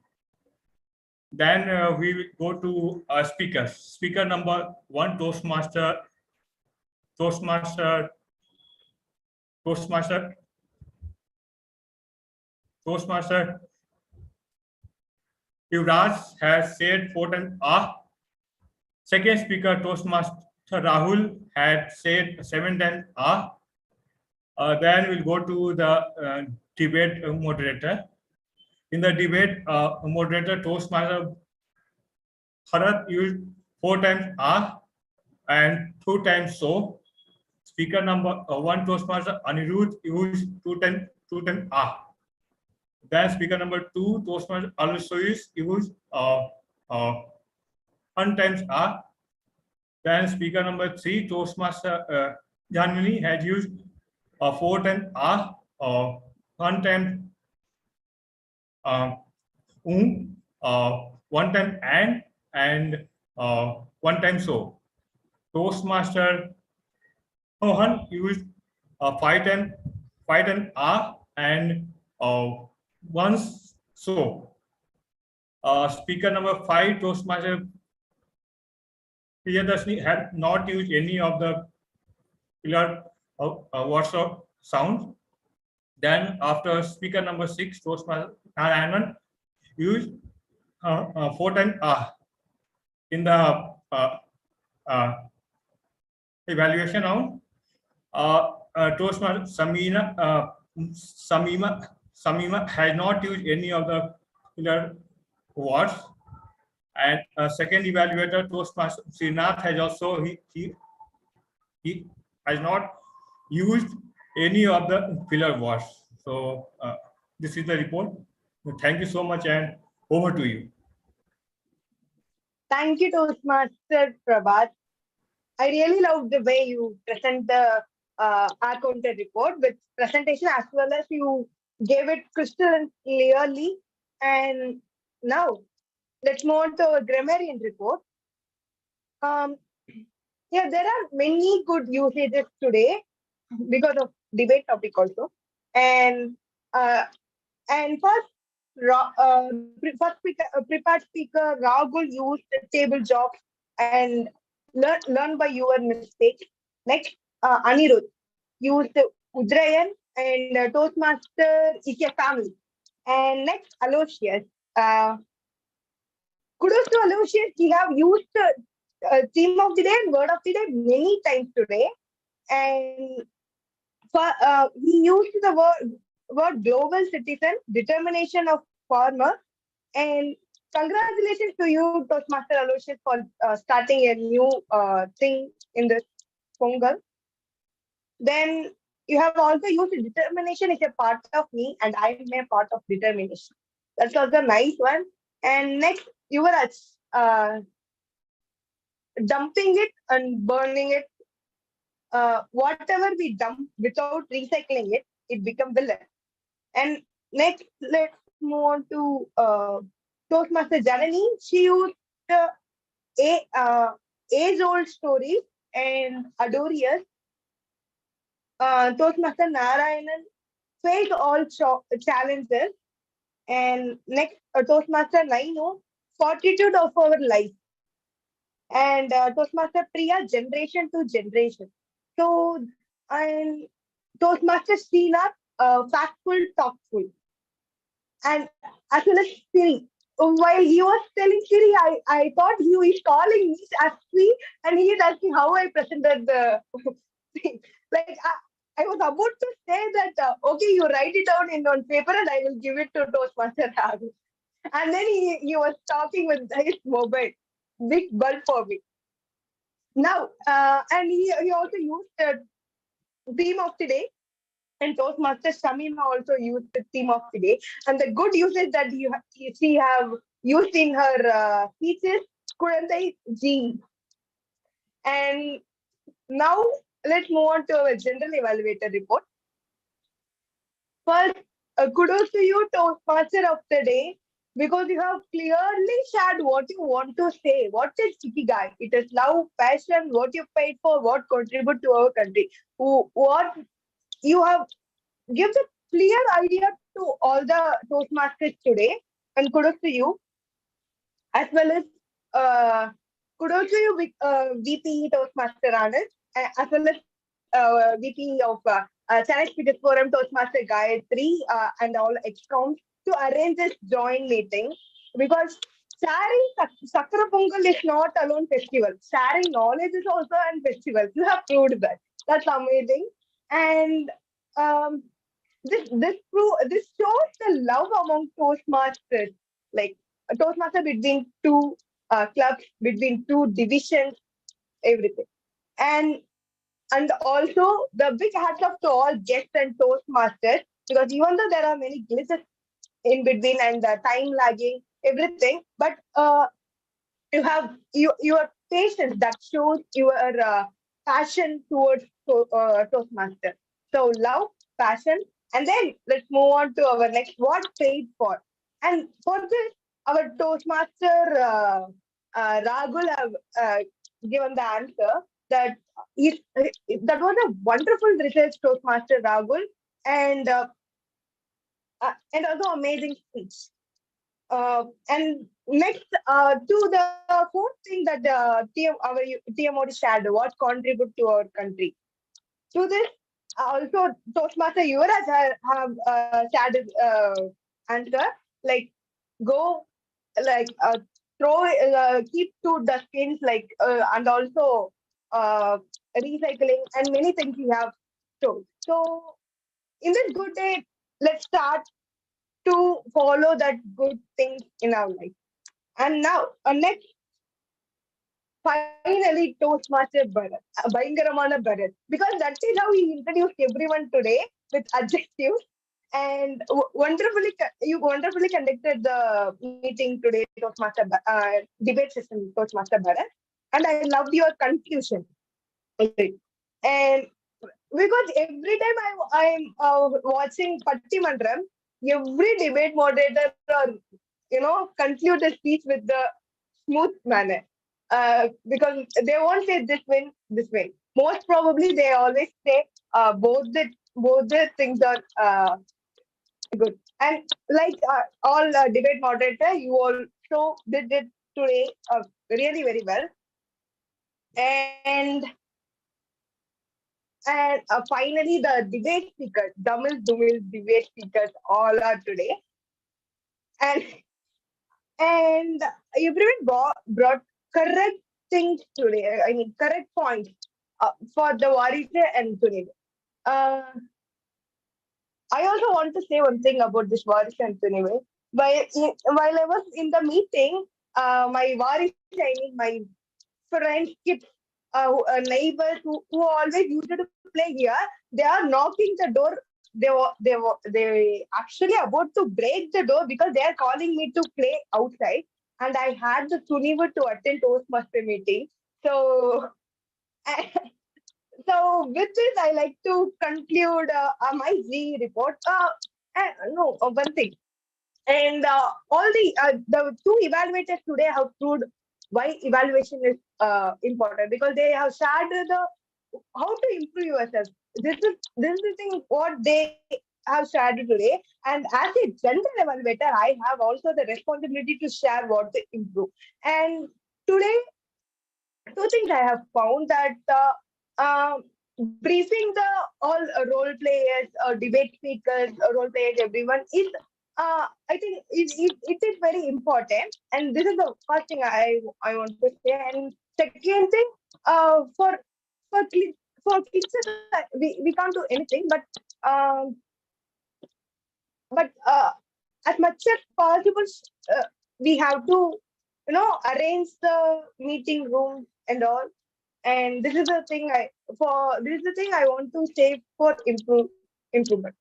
Then we will go to speakers. Speaker number 1, Toastmaster Yuvraj has said 4 times R. Second speaker, Toastmaster Rahul, had said 7 times R. Then we'll go to the debate moderator. In the debate, moderator Toastmaster Bharat used 4 times and 2 times so. Speaker number 1 Toastmaster Anirudh used 2 times Then speaker number 2 Toastmaster Aloysius used 1 times Then speaker number 3 Toastmaster Janmini had used 4 times 1 time 1 time and 1 time so. Toastmaster Mohan used 5 times and once so. Speaker number 5 Toastmaster Priyadashini had not used any of the pillar words of sound. Then after speaker number 6 Toastmaster Narayanan used 4 times in the evaluation round. Toastmaster Samima has not used any of the pillar words. And second evaluator Toastmaster Srinath has also he has not used any of the pillar words. So this is the report. Thank you so much, and over to you. Thank you, Toastmaster Prabhat. I really love the way you present the R-counter report with presentation, as well as you gave it crystal clearly. And now let's move on to our grammarian report. Yeah, there are many good usages today because of debate topic also. And first prepared speaker Rahul used table jobs and learn by your mistakes. Next, Anirudh used Udrayan and Toastmaster is a family. And next, Aloysius. Kudos to Aloysius. He have used theme of the day and word of the day many times today. And he used the word global citizen, determination of farmer, and congratulations to you, Toastmaster Aloysius, for starting a new thing in this Pongal. Then you have also used determination is a part of me, and I am a part of determination. That's also a nice one. And next, Yuvraj, dumping it and burning it. Whatever we dump without recycling it, it becomes villain. And next, let's move on to Toastmaster Janani. She used age-old stories and Adorius. Toastmaster Narayanan faced all challenges. And next, Toastmaster Nainu, fortitude of our life. And Toastmaster Priya, generation to generation. So, and Toastmaster Srinath, factful, talkful. And as well as Siri. While he was telling Siri, I thought he was calling me as Siri, and he is asking how I presented the thing. Like, I was about to say that, okay, you write it down on paper and I will give it to Toastmaster Raghu. And then he was talking with his mobile. Big bulb for me. Now, and he also used the theme of the day, and Toastmaster Shamima also used the theme of the day. And the good usage that she have used in her speeches, Kudandai G. And now let's move on to our general evaluator report. First, kudos to you, Toastmaster of the day, because you have clearly shared what you want to say. What is Ikigai? It is love, passion, what you paid for, what contribute to our country. What you have given a clear idea to all the Toastmasters today, and kudos to you. As well as kudos to you, VP Toastmaster Anand, as well as VP of Chennai Speakers Forum, Toastmaster Gayatri, and all excoms to arrange this joint meeting, because sharing Sakra Pongal is not alone festival. Sharing knowledge is also a festival. You have proved that. That's amazing. And this shows the love among Toastmasters, like a Toastmaster between two clubs, between two divisions, everything. And also the big hats off to all guests and Toastmasters, because even though there are many glitches in between and time lagging, everything, but you have your patience that shows your passion towards Toastmaster. So love, passion, and then let's move on to our next. What paid for? And for this, our Toastmaster Rahul have given the answer that that was a wonderful research, Toastmaster Rahul, and also amazing speech. And next to the fourth thing that our TMOD shared, what contribute to our country. To this, also Toastmaster Yuvraj have shared his answer, like go, like throw, keep two dustbins, like and also recycling and many things we have told. So in this good day, let's start to follow that good things in our life. And now, next, finally, Toastmaster Bharat, Bhayangaramana Bharat, because that is how he introduced everyone today with adjectives. And you wonderfully conducted the meeting today, Toastmaster debate session, Toastmaster Bharat. And I loved your conclusion. And because every time I'm watching Patti Mandram, every debate moderator, conclude the speech with the smooth manner. Because they won't say this way. Most probably, they always say both the things are good. And like all debate moderator, you also did it today really very well. And finally, the debate speakers, Dumil debate speakers, all are today. And everyone brought correct things today. I mean, correct points for the Varise and Sunil. I also want to say one thing about this Varise and Sunil. While I was in the meeting, my Varise, I mean, my friends, kids, neighbors who always used to play here, they are knocking the door. They actually about to break the door because they are calling me to play outside, and I had the Suniva to attend Toastmaster meeting. So, so with this, I like to conclude my Z report. One thing. And all the two evaluators today have proved why evaluation is important, because they have shared how to improve yourself. This is the thing what they have shared today. And as a general evaluator, I have also the responsibility to share what to improve. And today, two things I have found that briefing the all role players, debate speakers, role players, everyone is I think it is very important, and this is the first thing I want to say. And second thing, for kids, we can't do anything, but as much as possible, we have to arrange the meeting room and all. And this is the thing I want to say for improvement.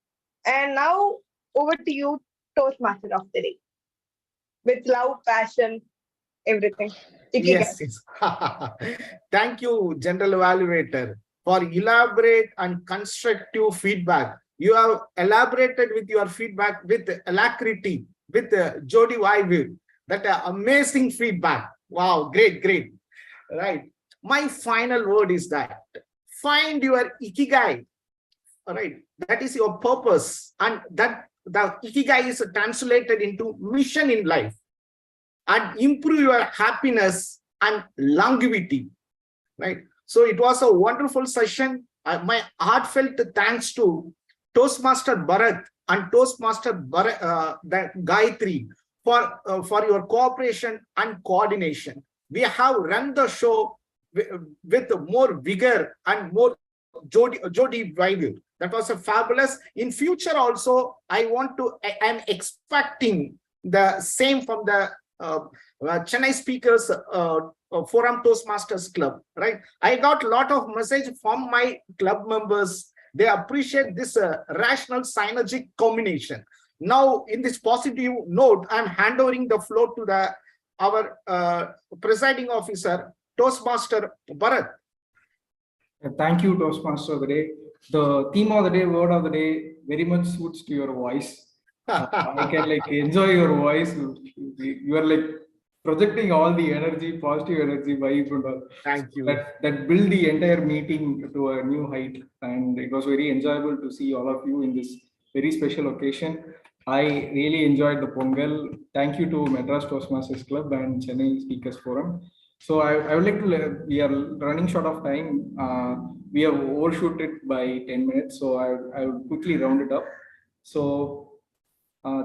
And now over to you, Toastmaster of the day, with love, passion, everything. Yes. Thank you, General Evaluator, for elaborate and constructive feedback. You have elaborated with your feedback with alacrity, with Jody Weivir. That amazing feedback. Wow, great. Right. My final word is that find your ikigai. All right. That is your purpose, and that the ikigai is translated into mission in life, and improve your happiness and longevity, right? So it was a wonderful session. My heartfelt thanks to Toastmaster Bharat and Toastmaster Gayatri for your cooperation and coordination. We have run the show with more vigor and more Jody Weivir. That was a fabulous. In future also, I'm expecting the same from the Chennai Speakers Forum Toastmasters Club, right? I got a lot of message from my club members. They appreciate this rational synergic combination. Now, in this positive note, I'm handing the floor to our presiding officer, Toastmaster Bharat. Thank you, Toastmaster of the day. The theme of the day, word of the day, very much suits to your voice. I can like enjoy your voice. You are like projecting all the energy, positive energy, vibe, and all. Thank you. That build the entire meeting to a new height, and it was very enjoyable to see all of you in this very special occasion. I really enjoyed the Pongal. Thank you to Madras Toastmasters Club and Chennai Speakers Forum. So I would like to, we are running short of time. We have overshoot it by 10 minutes. So I would quickly round it up. So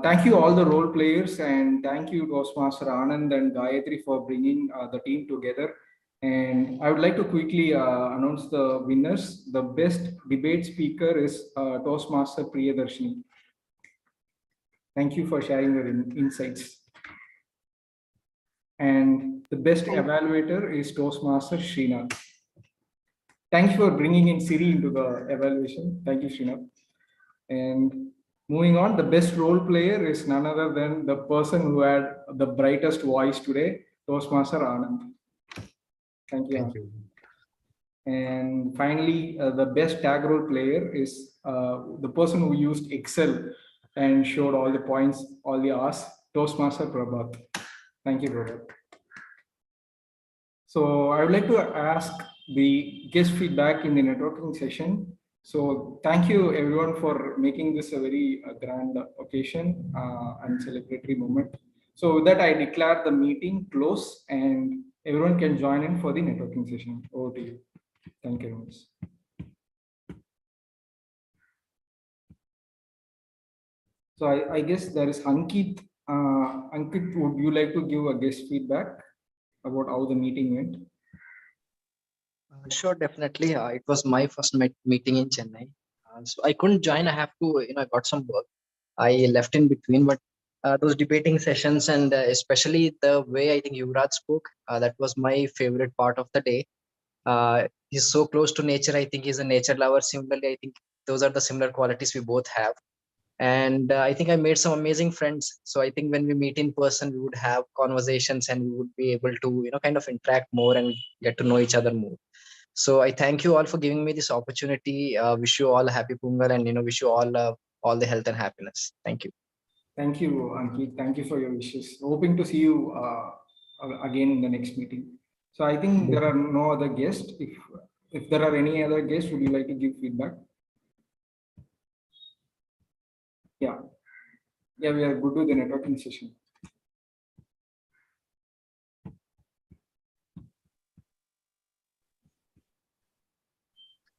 thank you all the role players, and thank you Toastmaster Anand and Gayatri for bringing the team together. And I would like to quickly announce the winners. The best debate speaker is Toastmaster Priyadarshini. Thank you for sharing your insights. And the best evaluator is Toastmaster Srinath. Thanks for bringing in Siri into the evaluation. Thank you, Srinath. And moving on, the best role player is none other than the person who had the brightest voice today, Toastmaster Anand. Thank you. Thank you. And finally, the best tag role player is the person who used Excel and showed all the points, all the R's, Toastmaster Prabhat. Thank you, Prabhat. So I would like to ask the guest feedback in the networking session. So thank you everyone for making this a very grand occasion and celebratory moment. So with that, I declare the meeting closed and everyone can join in for the networking session. Over to you. Thank you very much. So I guess there is Ankit. Ankit, would you like to give a guest feedback about how the meeting went? Sure, definitely. It was my first meeting in Chennai. So I couldn't join. I have to, I got some work. I left in between, but those debating sessions and especially the way I think Yuvraj spoke, that was my favorite part of the day. He's so close to nature. I think he's a nature lover. Similarly, I think those are the similar qualities we both have. And I think I made some amazing friends. So I think when we meet in person, we would have conversations and we would be able to, kind of interact more and get to know each other more. So I thank you all for giving me this opportunity. Wish you all a happy Pongal and, wish you all the health and happiness. Thank you. Thank you, Ankit. Thank you for your wishes. Hoping to see you again in the next meeting. So I think there are no other guests. If there are any other guests, would you like to give feedback? Yeah, we are good with the networking session.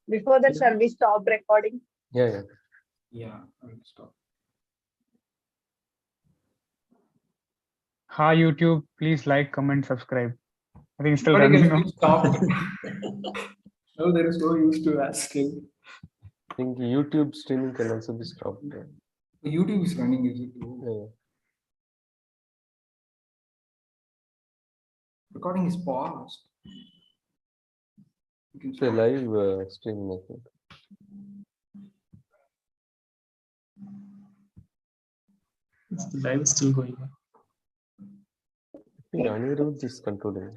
Before that, shall we stop recording? Yeah. I will stop. Hi, YouTube. Please like, comment, subscribe. I think it's still running now. Stopped. No, there is no use to ask still. I think YouTube streaming can also be stopped. YouTube is running, is it? Yeah. Recording is paused. It's a live streaming, I think. The live is still going on. I think Anirudh is controlling.